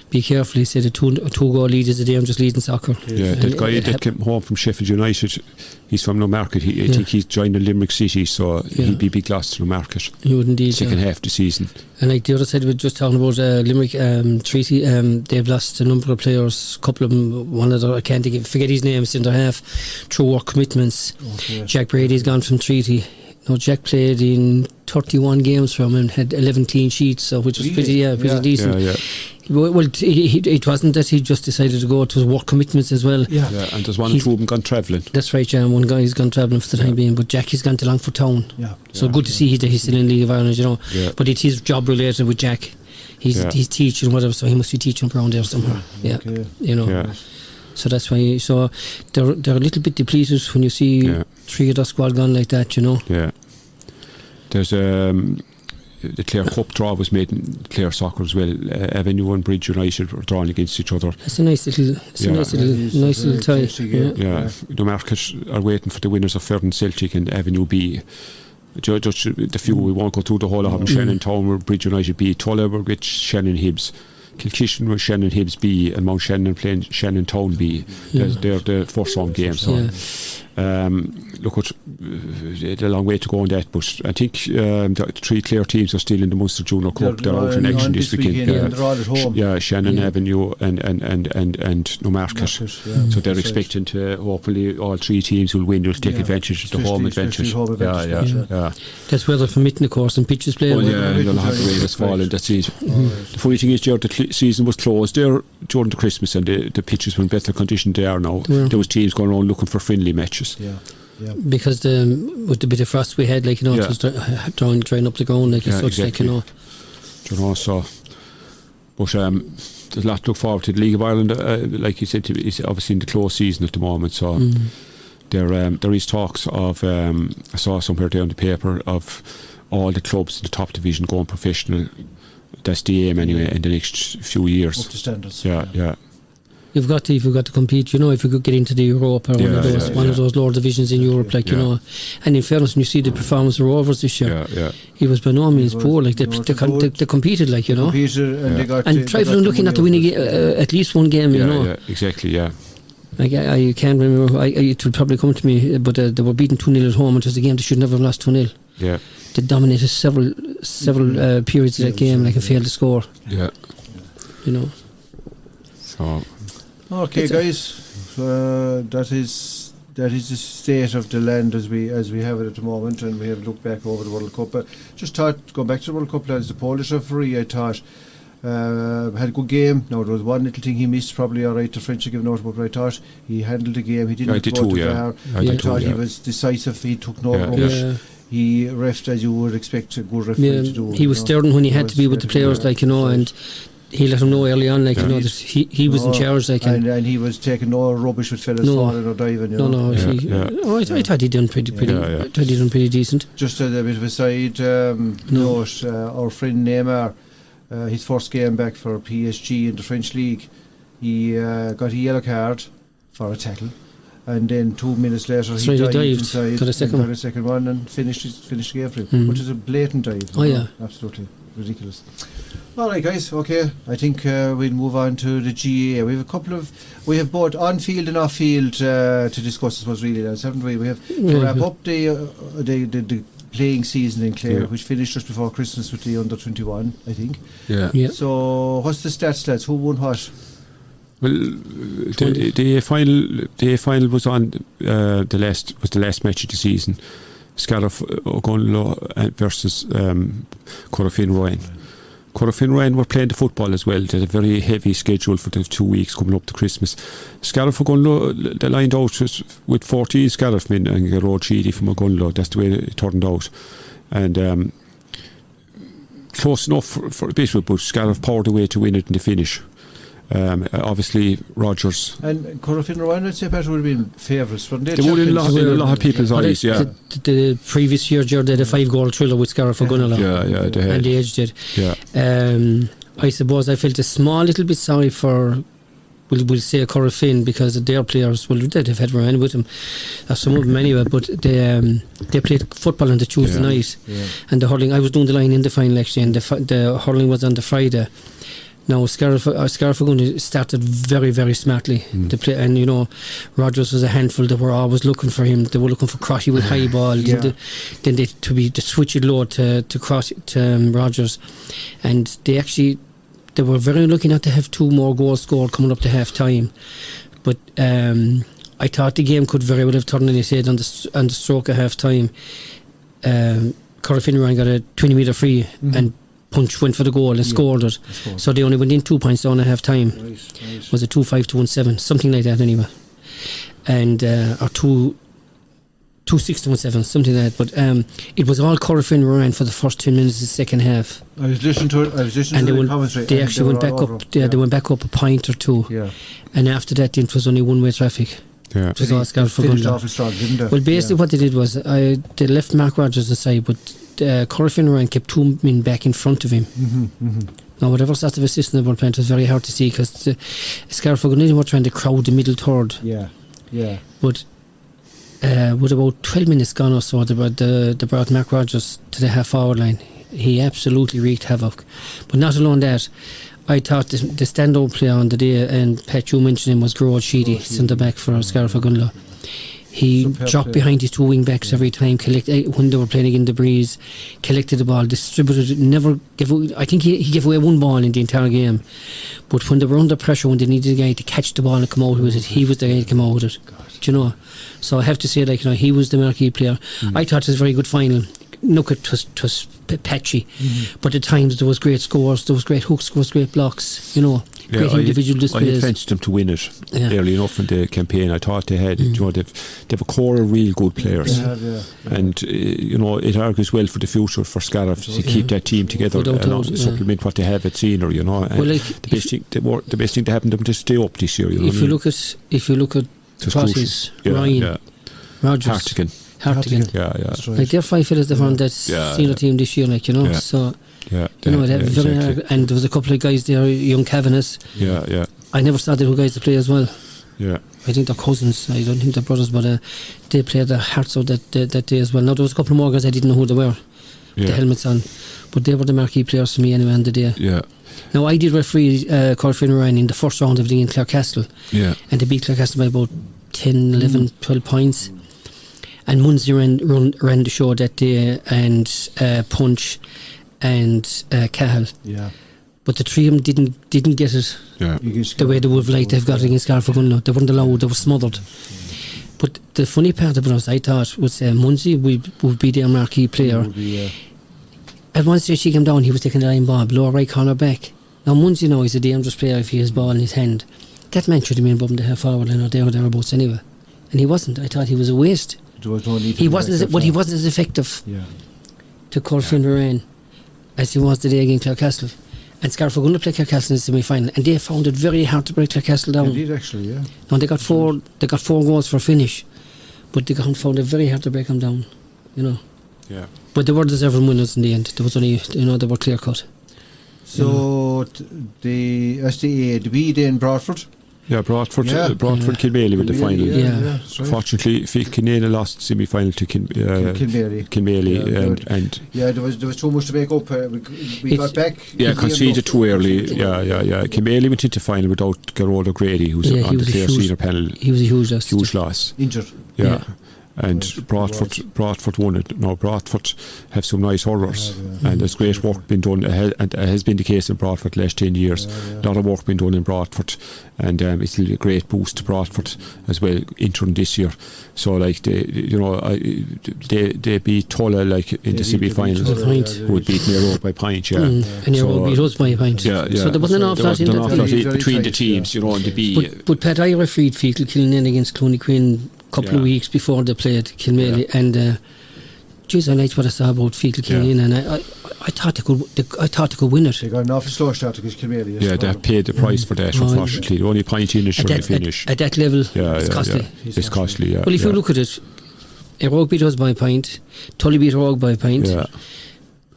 be careful. He said a 2-goal lead is a dangerous lead in soccer. That guy that came home from Sheffield United, he's from Newmarket. I think he's joined the Limerick City, so he'd be big loss to Newmarket. He would indeed. Second half of the season. And like the other side, we're just talking about Limerick Treaty. They've lost a number of players. A couple of them, one of them, I can't forget his name, in their half through work commitments. Jack Brady's gone from Treaty. No, Jack played in 31 games from him and had 11 clean sheets, so which was pretty decent. Well, it wasn't that he just decided to go. It was work commitments as well. And there's one of them gone travelling. That's right, one guy's gone travelling for the time being, but Jackie's gone to Longford Town. So good to see that he's still in League of Ireland, you know. But it's his job related with Jack. He's teaching whatever, so he must be teaching around there somewhere. You know. So that's why. So they're a little bit depleted when you see 3 of the squad gone like that, you know. There's the Clare Cup draw was made in Clare Soccer as well. Avenue and Bridge United were drawn against each other. It's a nice little, nice little tie. Yeah, Newmarket are waiting for the winners of Ferden Celtic and Avenue B. Just the few, we won't go through the whole of them. Shannon Town were Bridge United B, Tulla were with Shannon Hibs, Kilkishen were Shannon Hibs B, and Mount Shannon playing Shannon Town B. They're the first round games. So. Look, it's a long way to go on that, but I think the 3 Clare teams are still in the Munster Junior Cup. They're out in action this weekend. They're all at home. Shannon Avenue and Newmarket. So they're expecting to, hopefully all 3 teams will win. Will take advantage of the home advantage. That's weather permitting, of course, and pitches playing. They'll have the rain that's falling. That's it. The funny thing is, the season was closed there during the Christmas, and the pitches were in better condition there now. There was teams going around looking for friendly matches. Because with the bit of frost we had, it was drying up the ground, exactly. So, but there's a lot to look forward to. The League of Ireland, like you said, is obviously in the close season at the moment. So there is talks of I saw somewhere there on the paper of all the clubs in the top division going professional. That's the aim anyway in the next few years. Up to standards. Yeah. You've got to compete, if you could get into the Europe or one of those lower divisions in Europe, And in fairness, when you see the performance of Rovers this year, he was by no means poor. They competed, They got and Trifle looking at the winning at least one game, Yeah, exactly. I can't remember. It will probably come to me, but they were beaten 2-0 at home. It was a game they should never have lost 2-0. Yeah. They dominated several periods of that game, and failed to score. Yeah. So. Okay, guys, that is the state of the land as we have it at the moment, and we have looked back over the World Cup. But just thought, going back to the World Cup, lads, the Polish referee, I thought had a good game. Now there was one little thing he missed, probably. All right, the French are giving out, but I thought he handled the game. He didn't go to VAR. I thought he was decisive. He took no rubbish. He refed as you would expect a good referee to do. He was stern when he had to be with the players, and he let him know early on, that he was in charge, and he was taking no rubbish with fellas falling or diving. I thought he done pretty. I thought he done pretty decent. Just a bit of a side note: our friend Neymar, his first game back for PSG in the French league, he got a yellow card for a tackle, and then 2 minutes later he dived inside, got a second one, and finished the game for him, which is a blatant dive. Absolutely ridiculous. Alright, guys, okay, I think we'll move on to the GAA. We have both on-field and off-field to discuss, I suppose, really, haven't we? We have to wrap up the playing season in Clare, which finished just before Christmas with the under-21, I think. So what's the stats, lads? Who won what? Well, the final was on the last match of the season. Scariff Ogunlo versus Corofin Ryan. Corofin Ryan were playing the football as well. They had a very heavy schedule for the 2 weeks coming up to Christmas. Scariff Ogunlo, they lined out with 14 Scariff men and Ger Hoey from Ogunlo. That's the way it turned out. And close enough for a bit, but Scariff powered away to win it in the finish. Obviously Rogers and Corofin Ryan, I'd say, would have been favourites, wouldn't they? They would in a lot of people's eyes. The previous year, Ger did a 5-goal thriller with Scariff Ogunlo. They had. And the Edge did. I suppose I felt a small little bit sorry for, we'll say, Corofin, because their players, they'd have had Ryan with them, some of them anyway, but they played football on the Tuesday night, and the hurling, I was doing the line in the final actually, and the hurling was on the Friday. Now Scariff started very, very smartly to play, and Rogers was a handful. They were always looking for him. They were looking for Crotty with high ball. Then they switch it low to Crotty, to Rogers, and they were very lucky not to have 2 more goals scored coming up to half time. But I thought the game could very well have turned on its head on the stroke of half time. Corofin Ryan got a 20-metre free and Punch went for the goal and scored it. So they only went in 2 points down at half time. Nice. Was it 2-5 to 1-7, something like that anyway. And or 2-6 to 1-7, something like that. But it was all Corofin Ryan for the first 10 minutes of the second half. I was listening to the commentary. They actually went back up. They went back up a point or two. And after that, it was only one-way traffic. Yeah. Which is all Scariff for finished Gunlow. off strong, didn't they? Well, basically what they did was they left Mark Rogers aside, but Corey Finneran kept 2 men back in front of him. Now, whatever sort of assistant they were playing, it was very hard to see because Scariff for Gunlow were trying to crowd the middle third. Yeah. But with about 12 minutes gone or so, they brought Mark Rogers to the half-forward line. He absolutely wreaked havoc. But not alone that, I thought the standout player on the day, and Pat, you mentioned him, was Ger Hoey, centre-back for Scariff for Gunlow. He dropped behind his 2 wing-backs every time, when they were playing against the breeze, collected the ball, distributed it, never gave away. I think he gave away 1 ball in the entire game. But when they were under pressure, when they needed a guy to catch the ball and come out with it, he was the guy to come out with it. Do you know? So I have to say, he was the marquee player. I thought it was a very good final. Look, it was patchy, but at times there was great scores, there was great hooks, there was great blocks, great individual displays. I had fenced them to win it early enough in the campaign. I thought they had, they've a core of real good players, and it argues well for the future for Scariff to keep that team together and supplement what they have at senior. And the best thing to happen to them to stay up this year. If you look at Crosses, Ryan, Rogers, Hartigan. They're 5 fellas that were on that senior team this year, so very hard. And there was a couple of guys there, young Kavanaghs. I never saw the 2 guys to play as well. I think they're cousins, I don't think they're brothers, but they played their hearts out that day as well. Now there was a couple of more guys I didn't know who they were, the helmets on, but they were the marquee players for me anyway on the day. Now I did referee Corey Finneran in the first round of the game in Clarecastle, and they beat Clarecastle by about 10, 11, 12 points. And Muncie ran the show that day, and Punch and Cahill. But the 3 of them didn't get it the way they would have liked to have got it against Scariff for Gunlow. They weren't allowed, they were smothered. But the funny part of it, I thought, was Muncie would be their marquee player. At one stage he came down, he was taking the line ball, lower right corner back. Now Muncie he's a dangerous player if he has ball in his hand. That man should have been above the half forward line or thereabouts anyway. And he wasn't. I thought he was a waste. He wasn't as effective to Corey Finneran as he was today against Clarecastle. And Scariff were going to play Clarecastle in the semi-final, and they found it very hard to break Clarecastle down. Indeed, actually, Now they got 4 goals for a finish, but they found it very hard to break them down. But they were deserving winners in the end. There was only they were clear cut. So the SDA, the B day in Broadford. Bradford Kilmaley with the final. Fortunately, Kilkenny lost semi-final to Kilmaley, and there was too much to make up. We got back. Conceded too early. Kilmaley went into final without Gerard O'Grady, who's on the player senior panel. He was a huge loss. Injured. And Bradford won it. Now Bradford have some nice hurlers, and there's great work been done, and it has been the case in Bradford the last 10 years. A lot of work been done in Bradford, and it's a great boost to Bradford as well entering this year. So they beat Tulla in the semi-finals, who would beat Mayo by a point. And Mayo beat us by a point. So there wasn't an awful lot between the teams, and the B. But Pat, I refereed Fecal Killeen against Cloney Quinn couple of weeks before they played Kilmaley, and I liked what I saw about Fecal Killeen, and I thought they could win it. They got an awful slow start against Kilmaley. They paid the price for that. Unfortunately, the only point in it should the finish at that level. It's costly. It's costly. Well, if you look at it, Rogue beat us by a point. Tully beat Rogue by a point.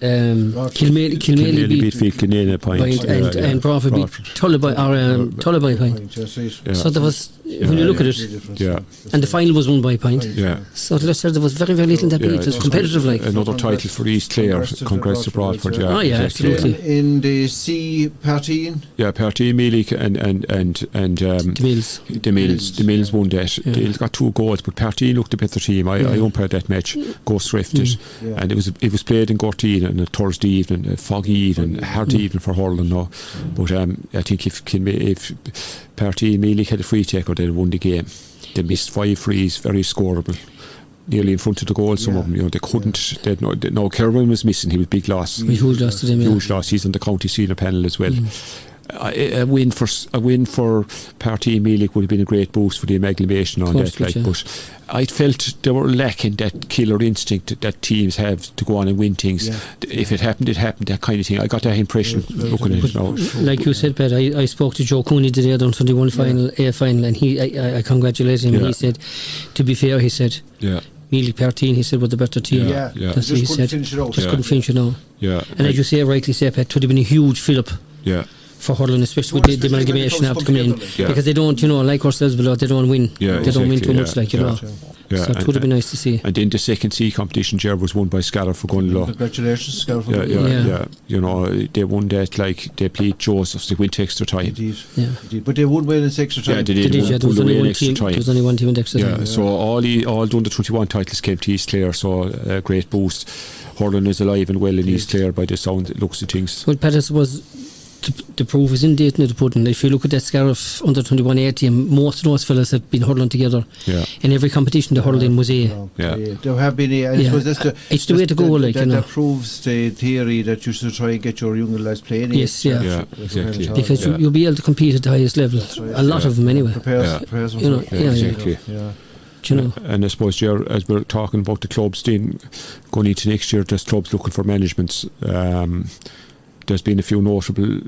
Kilmaley beat Fecal a point, and Bradford beat Tulla by a point. So there was, when you look at it, and the final was won by a point. So there was very, very little that beat. It was competitive like. Another title for East Clare. Congrats to Bradford. Absolutely. In the C Partine. Partine, Mealy and the Mills won that. They got 2 goals, but Partine looked a better team. I umpired that match. Ghost refed it, and it was played in Gortine on a Thursday evening, a foggy evening, a hard evening for hurling now. But I think if Partine Mealy had a free taker, they'd won the game. They missed 5 frees, very scoreable, nearly in front of the goal. Some of them, they couldn't. No, Kerwin was missing. He was big loss. Huge loss to them. Huge loss. He's on the county senior panel as well. A win for Party Mealich would have been a great boost for the amalgamation on that. Like, but I felt they were lacking that killer instinct that teams have to go on and win things. Yeah. If it happened, that kind of thing. I got that impression looking at it now. Like you said, Pat, I spoke to Joe Cooney today on Sunday one final, and I congratulated him. Yeah. He said, to be fair, he said, Mealich Parteen, he said, were the better team. Yeah. That's what he said. Just couldn't finish it now. Yeah. And as you say, rightly say, Pat, it would have been a huge fill-up. Yeah. For hurling, especially with the amalgamation after coming in, because they don't, like ourselves, but they don't win. Yeah, they don't win too much, like, Yeah, so it would have been nice to see. And then the second C competition, Ger, was won by Scariff for Gunlow. Congratulations, Scariff. Yeah. You know, they won that, like, they played Joseph's, they went extra time. Indeed. But they would win in extra time. Yeah, they did. There was only one team in extra time. Yeah, so all the under 21 titles came to East Clare, so a great boost. Hurling is alive and well in East Clare by the sound, it looks of things. Well, Pettis was... The proof is in dating of the pudding. If you look at that Scariff under 21 A team, most of those fellas have been hurling together. Yeah. In every competition, the hurling was A. There have been A. I suppose it's the way to go. That proves the theory that you should try and get your younger lads playing. Yes, exactly. Because you'll be able to compete at the highest level. Right. A lot of them anyway. Prepares exactly. And I suppose, Ger, as we're talking about the clubs, then going into next year, there's clubs looking for managements. There's been a few notable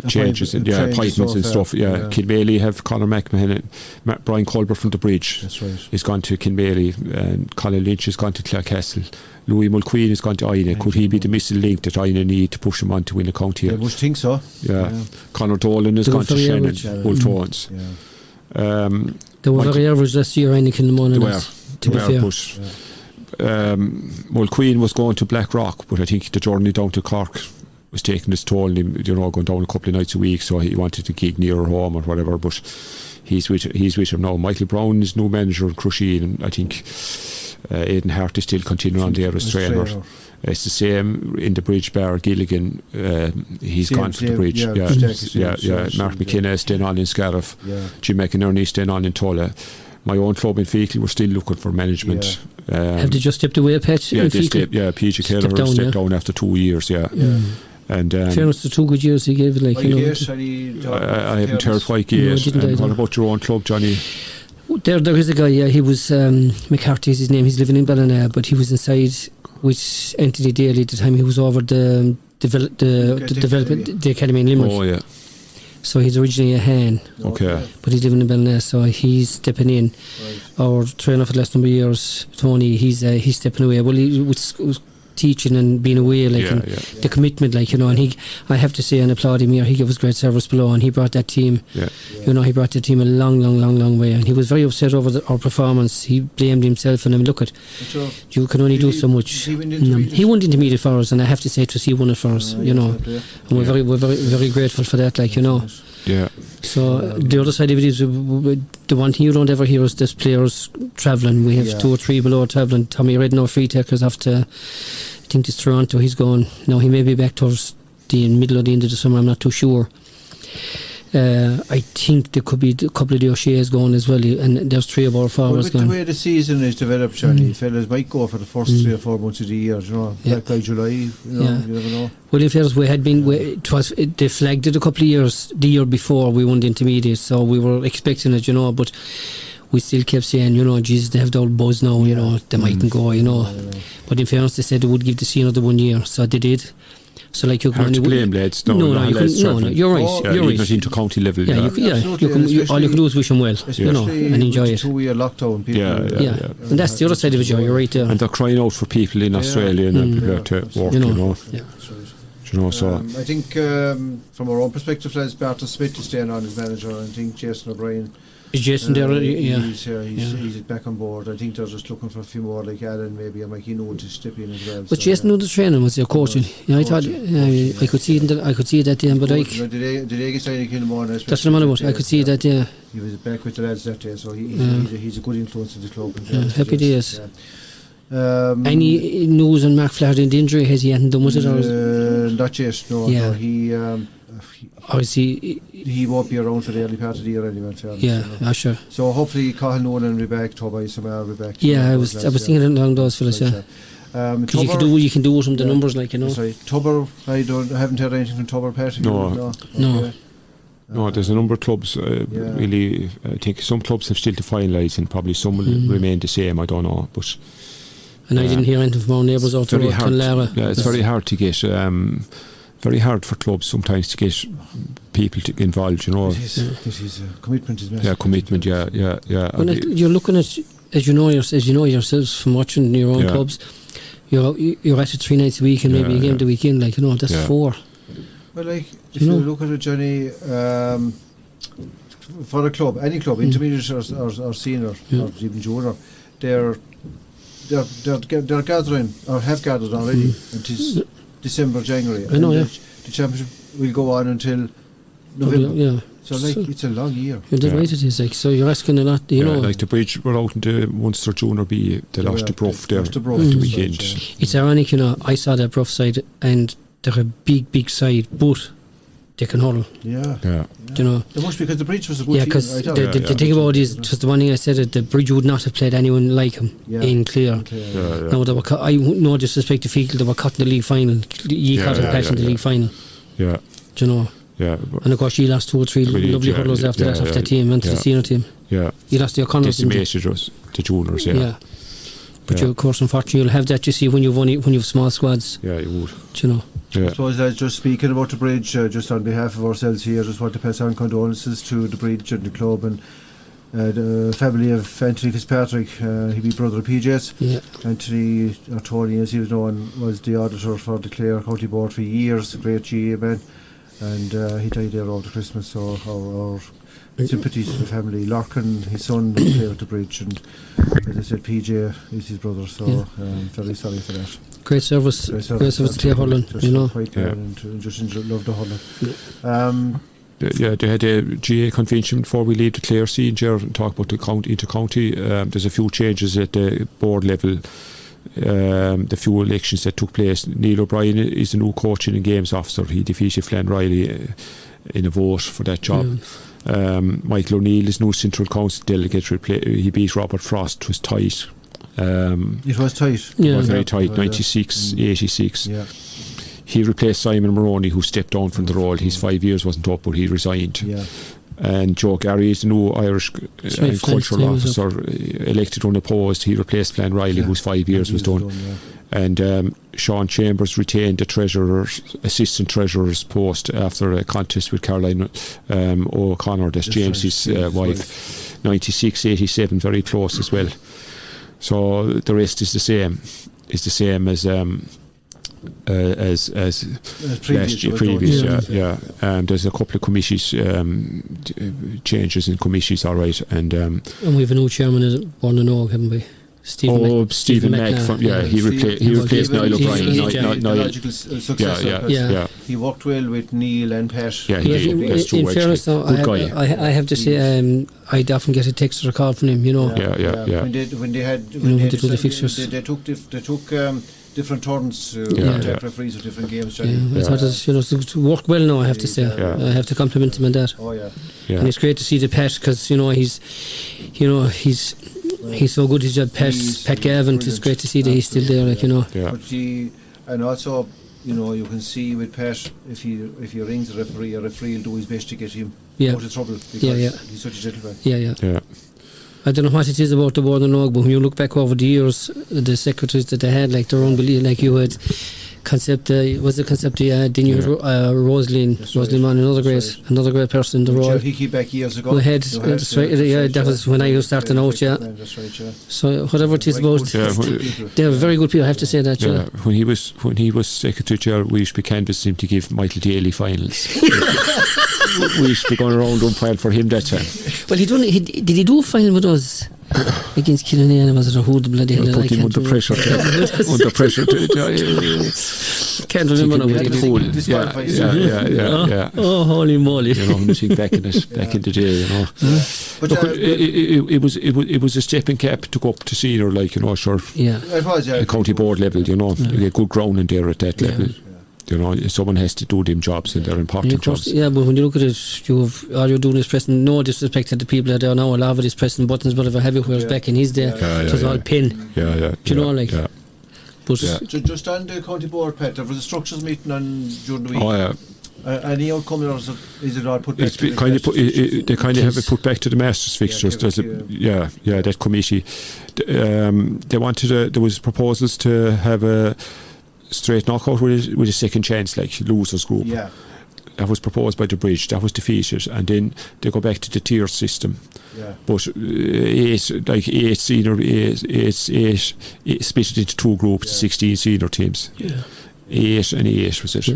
changes and appointments and stuff. Kilmaley have Conor McMahon, Brian Culber from the Bridge. That's right. He's gone to Kilmaley, and Colin Lynch has gone to Clarecastle. Louis Mulqueen has gone to Ina. Could he be the missing link that Ina need to push him on to win a county? I must think so. Conor Dolan has gone to Shannon, Wolf-Tones. They were very average last year, Ina Kilmon. To be fair. Mulqueen was going to Blackrock, but I think the journey down to Cork was taking its toll on him, going down a couple of nights a week, so he wanted to gig nearer home or whatever, but he's with him now. Michael Brown is new manager in Crusheen, and I think Aidan Hart is still continuing on there as trainer. It's the same in the Bridge bar. Gilligan, he's gone for the Bridge. Mark McKenna is staying on in Scariff. Jim McInerney is staying on in Tulla. My own club in Fecal, we're still looking for management. Have they just stepped away, Pat? Yeah, PJ Keller stepped down after 2 years. And fairness to 2 good years he gave. Like, I haven't heard why he is. What about your own club, Johnny? There is a guy. He was McCarthy is his name. He's living in Ballina, but he was inside with Anthony Daly at the time. He was over the development, the academy in Limerick. Oh yeah. So he's originally a Han. Okay. But he's living in Ballina, so he's stepping in. Right. Our trainer for the last number of years, Tony, he's stepping away. Well, he was teaching and being away, the commitment, and I have to say and applaud him here. He gave us great service below, and he brought that team. He brought the team a long way, and he was very upset over our performance. He blamed himself, and look at, you can only do so much. He won the intermediate for us, and I have to say it was he won it for us. And we're very grateful for that. Yeah. So the other side of it is the one thing you don't ever hear is there's players travelling. We have 2 or 3 below travelling. Tommy Redden, our free takers, after I think it's Toronto. He's gone. Now he may be back towards the middle or the end of the summer. I'm not too sure. I think there could be a couple of the O'Shea's going as well, and there's 3 of our forwards gone. With the way the season is developed, Johnny, fellas might go for the first 3 or 4 months of the year, like by July, you never know. Well, in fairness, they flagged it a couple of years, the year before we won the intermediate, so we were expecting it, but we still kept saying, Jesus, they have the old buzz now, they mightn't go, But in fairness, they said they would give the C another 1 year, so they did. So you can only blame lads. No, you're right. You're right. Into county level. All you can do is wish them well, and enjoy it. 2-year lockdown. And that's the other side of it, Joe. You're right there. And they're crying out for people in Australia and prepared to work. So I think from our own perspective, lads, Barton Smith is staying on as manager, and I think Jason O'Brien. Is Jason there? He's back on board. I think they're just looking for a few more like Alan, maybe, and Mikey Noon to step in as well. But Jason knew the training was their coaching. I thought I could see it that day, but did they get signed in the morning? That's what I'm on about. I could see that day. He was back with the lads that day, so he's a good influence in the club. Happy days. Any news on Mark Flaherty and the injury? Has he hadn't done with it? Not yet. No. He. Obviously, he won't be around for the early part of the year anyway. Sure. So hopefully, Cathal Nolan will be back. Toby Samar will be back. I was thinking along those fellas. Because you can do it from the numbers, like, you know. Sorry, Tubber, I haven't heard anything from Tubber, Pat. No. No. No, there's a number of clubs. Really, I think some clubs have still to finalise, and probably some will remain the same. I don't know, but. And I didn't hear anything from our neighbours out there. Yeah, it's very hard to get. Very hard for clubs sometimes to get people involved. You know. It is commitment is massive. Yeah, commitment. Yeah. When you're looking at, as you know yourselves from watching your own clubs, you're at it 3 nights a week and maybe a game the weekend. Like, you know, that's 4. Well, like if you look at it, Johnny, for a club, any club, intermediate or senior or even junior, they're gathering or have gathered already. And it is December, January. I know, the championship will go on until November. Yeah. So it's a long year. You're dead right, it is. Like, so you're asking a lot, you know. Like the Bridge were out in the Munster Junior B, they lost to Bruff there the weekend. It's ironic, you know. I saw that Bruff side and they're a big side, but they can huddle. Yeah. You know. It must be because the Bridge was a good team. Yeah, because the thing about it is, just the one thing I said, that the Bridge would not have played anyone like him in Clare. No, I no disrespect to Fecal, they were caught in the league final. You caught in the league final. Yeah. Do you know? Yeah. And of course, you lost 2 or 3 lovely hurdles after that team, and to the senior team. Yeah. You lost the O'Connors. Decimated us, the juniors, Yeah. But you, of course, unfortunately, you'll have that, you see, when you've small squads. Yeah, you would. Do you know? I suppose just speaking about the Bridge, just on behalf of ourselves here, just want to pass on condolences to the Bridge and the club and the family of Anthony Fitzpatrick. He'd be brother of PJ's. Yeah. Anthony, or Tony as he was known, was the auditor for the Clare County Board for years, a great GA man, and he died there over Christmas, so our sympathies to the family. Larkin, his son, was there at the Bridge, and as I said, PJ is his brother, so very sorry for that. Great service to Clare hurling, you know. And just love the hurling. They had a GA convention before we leave the Clare scene, Ger, and talk about the inter-county. There's a few changes at the board level. The few elections that took place. Neil O'Brien is the new coaching and games officer. He defeated Flann Riley in a vote for that job. Michael O'Neill is new Central Council delegate. He beat Robert Frost. It was tight. It was tight. It was very tight, 96-86. Yeah. He replaced Simon Maroney, who stepped down from the role. His 5 years wasn't up, but he resigned. Yeah. And Joe Gary is the new Irish cultural officer, elected unopposed. He replaced Flann Riley, whose 5 years was done. And Sean Chambers retained the assistant treasurer's post after a contest with Caroline O'Connor, that's James's wife. 96-87, very close as well. So the rest is the same. It's the same as previous. There's a couple of committees, changes in committees, all right, and we have a new chairman at Born and Og, haven't we? Stephen Mack. He replaced Niall O'Brien. He worked well with Neil and Pat. Yeah, in fairness, though, I have to say, I'd often get a text or a call from him. You know. When they took the fixtures, they took different turns to take referees of different games. I thought it worked well now, I have to say. I have to compliment him on that. And it's great to see the Pat, because he's so good at his job. Pat Gavin, it's great to see that he's still there, like, you know. And also, you can see with Pat, if he rings a referee will do his best to get him out of trouble, because he's such a gentleman. I don't know what it is about the Board and Og, but when you look back over the years, the secretaries that they had, like, they're unbelievable. Like, you had then you had Rosalind Mann, another great person in the role. Hickey back years ago. We had, that was when I was starting out, That's right. So whatever it is about, they're very good people, I have to say that. When he was secretary chair, we used to be canvassing him to give Michael Daly finals. We used to be going around umpiring for him that time. Well, did he do a final with us against Killinane? Was it a who the bloody hell? Put him under pressure. Under pressure. Can't remember now. Yeah. Oh, holy moly! When you think back in the day, But look, it was a stepping cap to go up to senior, like, sure. Yeah, it was. A county board level, you get good grounding there at that level. Someone has to do them jobs, and they're important jobs. Yeah, but when you look at it, all you're doing is pressing, no disrespect to the people that are now, a lot of it is pressing buttons, but if I have it, whereas back in his day, it was all pin. Do you know, like? But Just on the county board, Pat, there was a structures meeting during the week. Oh yeah. Any outcome, or is it all put back to they kind of have it put back to the Masters fixtures. That committee. They wanted there was proposals to have a straight knockout with a second chance, like losers group. Yeah. That was proposed by the Bridge. That was defeated, and then they go back to the tier system. Yeah. But eight senior, eight split it into two groups, 16 senior teams. Yeah. 8 and 8 was it?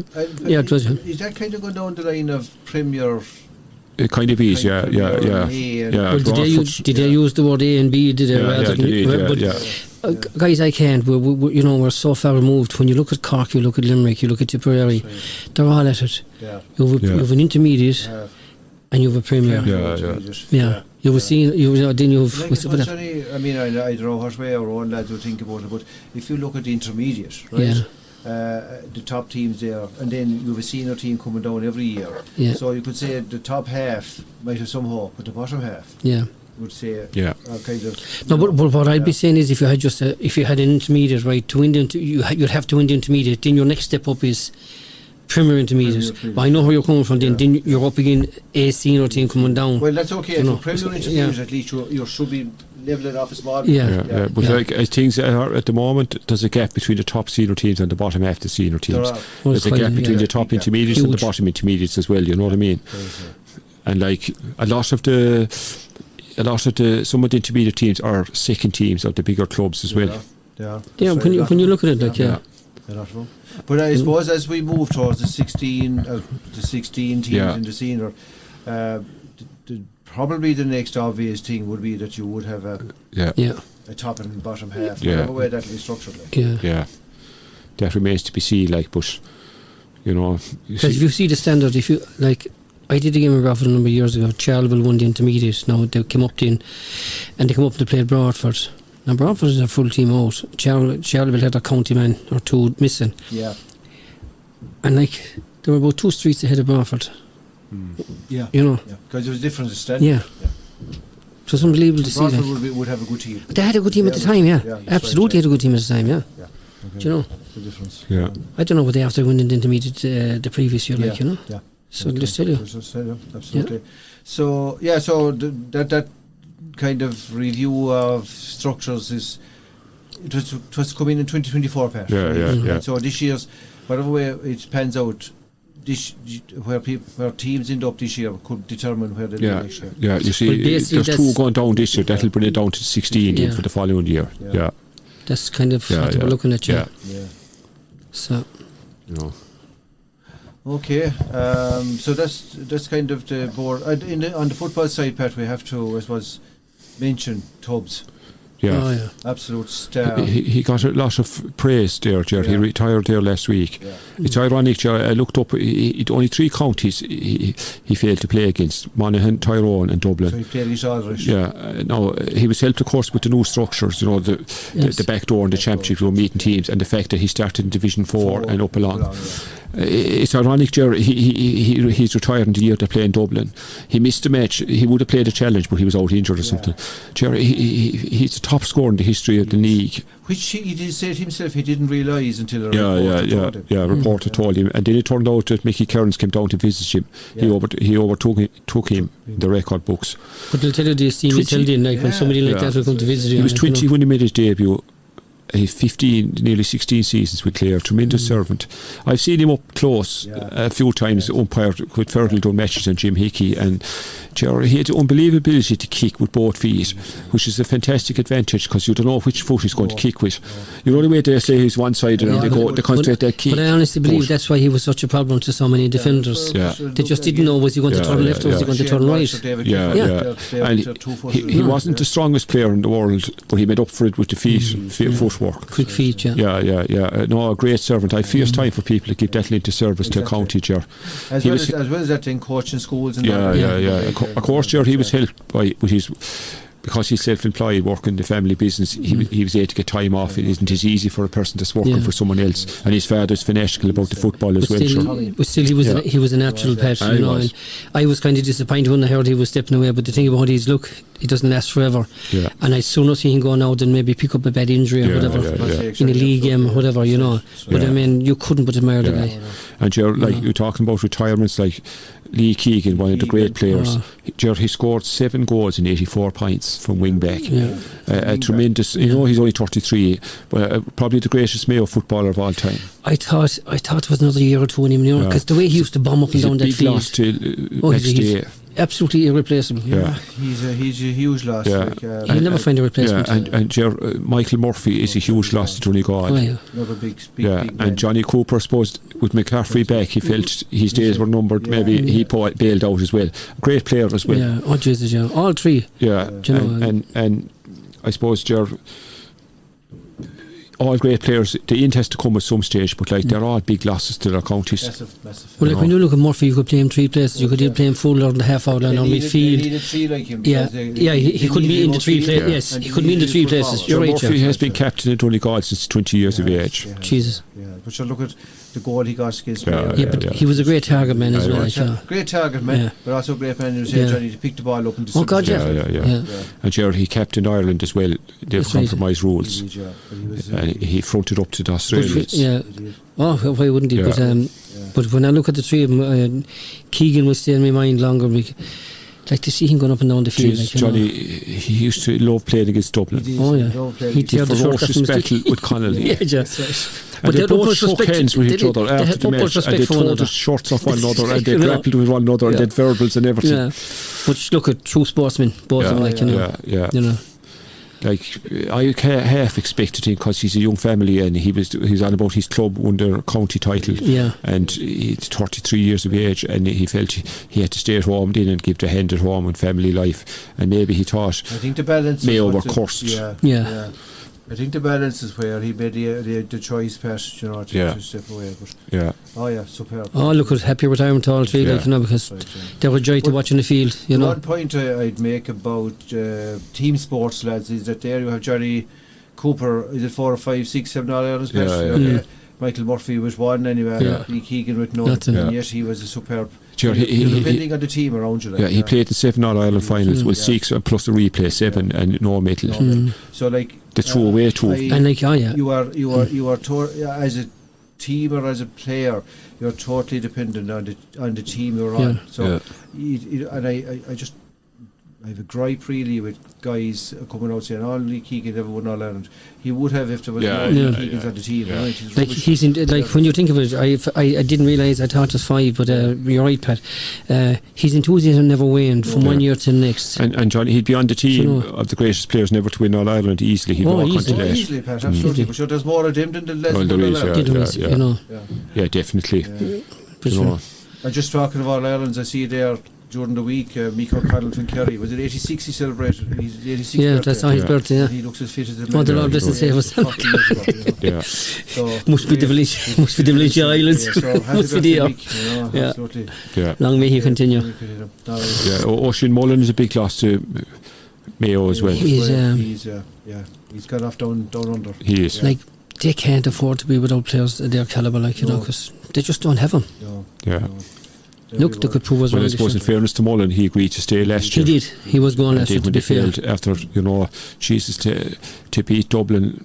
Yeah, it was. Is that kind of going down the line of Premier? It kind of is, yeah. Well, did they use the word A and B? Did they? Guys, I can't. We're so far removed. When you look at Cork, you look at Limerick, you look at Tipperary, they're all at it. Yeah. You have an intermediate, and you have a Premier. Yeah. You have seen. Then you have. I mean, I don't know what way our own lads would think about it, but if you look at the intermediate, right? Yeah. The top teams there, and then you have a senior team coming down every year. Yeah. So you could say the top half might have some hope, but the bottom half, would say, kind of. No, but what I'd be saying is, if you had an intermediate, right, to win you'd have to win the intermediate. Then your next step up is Premier Intermediate. But I know where you're coming from. Then you're up again a senior team coming down. Well, that's okay. For Premier Intermediate, at least you should be leveling off a small. But like as things are at the moment, there's a gap between the top senior teams and the bottom half of the senior teams. There's a gap between the top intermediates and the bottom intermediates as well. You know what I mean? And like a lot of the some of the intermediate teams are second teams of the bigger clubs as well. Yeah, when you look at it, like But I suppose as we move towards the 16 teams in the senior, probably the next obvious thing would be that you would have a top and bottom half. Whatever way that will be structured. Like. That remains to be seen. Like, but because if you see the standard, if you like. I did a game of Raffle a number of years ago. Charleville won the intermediate. Now they came up to play Broadford. Now Broadford is a full team out. Charleville had a county man or two missing. Yeah. And like they were about 2 streets ahead of Broadford. Yeah. Because there was different standard. Yeah. So it's unbelievable to see that. Broadford would have a good team. But they had a good team at the time, absolutely had a good team at the time, Okay. Do you know? The difference. Yeah. I don't know what they after winning the intermediate the previous year, like, Yeah. So just tell you. Absolutely. So that kind of review of structures it was coming in 2024, Pat. Yeah. So this year's whatever way it pans out, where teams end up this year could determine where they go next year. Yeah, you see, there's 2 going down this year. That'll bring it down to 16 for the following year. Yeah. That's kind of what we're looking at. Yeah. So. Okay, so that's kind of the board. On the football side, Pat, we have to, I suppose, mention Tubbs. Yeah. Absolute star. He got a lot of praise there, Ger. He retired there last week. It's ironic, Ger. I looked up, only 3 counties he failed to play against: Monaghan, Tyrone and Dublin. So he played against Irish. He was helped, of course, with the new structures, the back door and the championship were meeting teams, and the fact that he started in Division 4 and up along. It's ironic, Ger. He's retired in the year to play in Dublin. He missed the match. He would have played a challenge, but he was out injured or something. Ger, he's the top scorer in the history of the league. Which he did say it himself he didn't realise until a reporter told him. And then it turned out that Mickey Kearns came down to visit him. He overtook him in the record books. But they'll tell you this team is held in, like when somebody like that will come to visit you. He was 20 when he made his debut. 15, nearly 16 seasons with Clare. Tremendous servant. I've seen him up close a few times, umpired with Fergal done matches and Jim Hickey, and he had the unbelievable ability to kick with both feet, which is a fantastic advantage because you don't know which foot he's going to kick with. You know the way they say he's one-sided and they concentrate that kick. But I honestly believe that's why he was such a problem to so many defenders. They just didn't know, was he going to turn left or was he going to turn right? And he wasn't the strongest player in the world, but he made up for it with the footwork. Quick feet, No, a great servant. I fierce time for people to give that into service to a county, Ger. As well as that in coaching schools and Of course, Ger, he was helped by with because he's self-employed, working in the family business, he was able to get time off. It isn't as easy for a person that's working for someone else. And his father's fanatical about the football as well. But still, he was a natural pet, you know. And I was kind of disappointed when I heard he was stepping away. But the thing about it is, look, he doesn't last forever. Yeah. And I'd sooner see him go now than maybe pick up a bad injury or whatever in a league game or whatever, you know. But I mean, you couldn't but admire the guy. And you're talking about retirements like Lee Keegan, one of the great players. He scored 7 goals and 84 points from wing back. A tremendous, you know, he's only 33, but probably the greatest Mayo footballer of all time. I thought it was another year or two in him, you know, because the way he used to bomb up and down that field. Loss to next day. Absolutely irreplaceable. He's a huge loss. He'll never find a replacement. And Michael Murphy is a huge loss to Donegal. Another big and Johnny Cooper, I suppose, with McCaffrey back, he felt his days were numbered. Maybe he bailed out as well. Great player as well. Yeah, oh Jesus, all three. Yeah, and I suppose all great players, the end has to come at some stage, but they're all big losses to their counties. Massive. Well, when you look at Murphy, you could play him 3 places. You could play him full or the half out line on midfield. They needed 3 like him. He could be in the 3 places. Yes, he could be in the 3 places. You're right, Murphy has been captain at Donegal since 20 years of age. Jesus. Yeah, but you look at the goal he got against he was a great target man as well. Great target man, but also a great man who said Johnny to pick the ball up and oh God, And Ger, he captained Ireland as well. They've compromised rules. And he fronted up to the Australians. Oh, why wouldn't he? But when I look at the 3 of them, Keegan will stay in my mind longer. Like to see him going up and down the field. Johnny, he used to love playing against Dublin. He teared the ferocious battle with Connolly. But they both shook hands with each other after the match, and they tore the shorts off one another, and they grappled with one another, and did verbals and everything. Yeah. But look at true sportsmen, both of them, you know. Like I half expected him because he's a young family, and he's on about his club won their county title, and he's 33 years of age, and he felt he had to stay at home then and give the hand at home and family life, and maybe he thought I think the balance Mayo were cursed. I think the balance is where he made the choice pass, you know, to step away. But superb. Oh, look at happy retirement to all 3, like, you know, because they were joy to watch in the field, you know. One point I'd make about team sports, lads, is that there you have Johnny Cooper, is it 4 or 5, 6, 7 all Ireland's Michael Murphy was 1 anyway, Lee Keegan with none, and yet he was a superb. Depending on the team around you. He played the 7 All-Ireland finals with 6 plus the replay 7 and no medal. So like the throwaway too. And like you are as a team or as a player, you're totally dependent on the team you're on. So and I have a gripe really with guys coming out saying, "Oh, Lee Keegan never won All Ireland." He would have if there was no Lee Keegans on the team. Right? Like he's when you think of it, I didn't realise. I thought it was 5, but you're right, Pat. His enthusiasm never waned from one year to the next. And Johnny, he'd be on the team of the greatest players never to win All Ireland easily. He'd walk onto that. Easily, Pat, absolutely. But sure, there's more of them than the less. Well, there is, you know. Yeah, definitely. And just talking of All Irelands, I see there during the week, Michael O'Connell from Kerry, was it 86 he celebrated? He's 86 birthday. That's on his birthday, He looks as fit as a man. Oh, the Lord bless his save us. So must be the Village Islands. Must be the absolutely. Long may he continue. Oisin Mullen is a big loss to Mayo as well. He's gone off down under. He is. Like, they can't afford to be without players of their calibre, like, you know, because they just don't have them. Look, they could prove us wrong. Well, I suppose in fairness to Mullen, he agreed to stay last year. He did. He was going last year, to be fair. After, you know, Jesus, to beat Dublin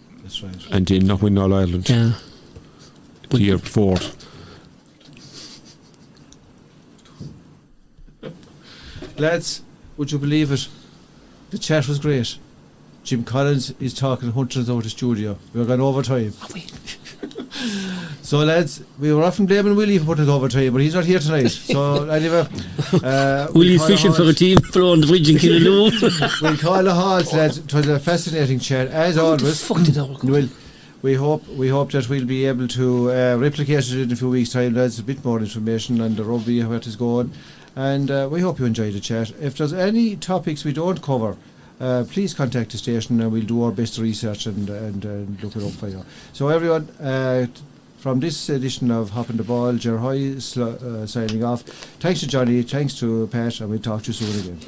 and then not win All Ireland the year before. Lads, would you believe it? The chat was great. Jim Collins is talking hunters out of the studio. We're going overtime. So lads, we were often blaming Willie for putting it overtime, but he's not here tonight. So anyway, Willie's fishing for a team on the bridge in Killaloo. We'll call a halt, lads. It was a fascinating chat as always. We hope that we'll be able to replicate it in a few weeks' time, lads. A bit more information on the rugby, how it is going, and we hope you enjoyed the chat. If there's any topics we don't cover, please contact the station and we'll do our best research and look it up for you. So everyone, from this edition of Hopping the Ball, Ger Hoey signing off. Thanks to Johnny, thanks to Pat, and we'll talk to you soon again.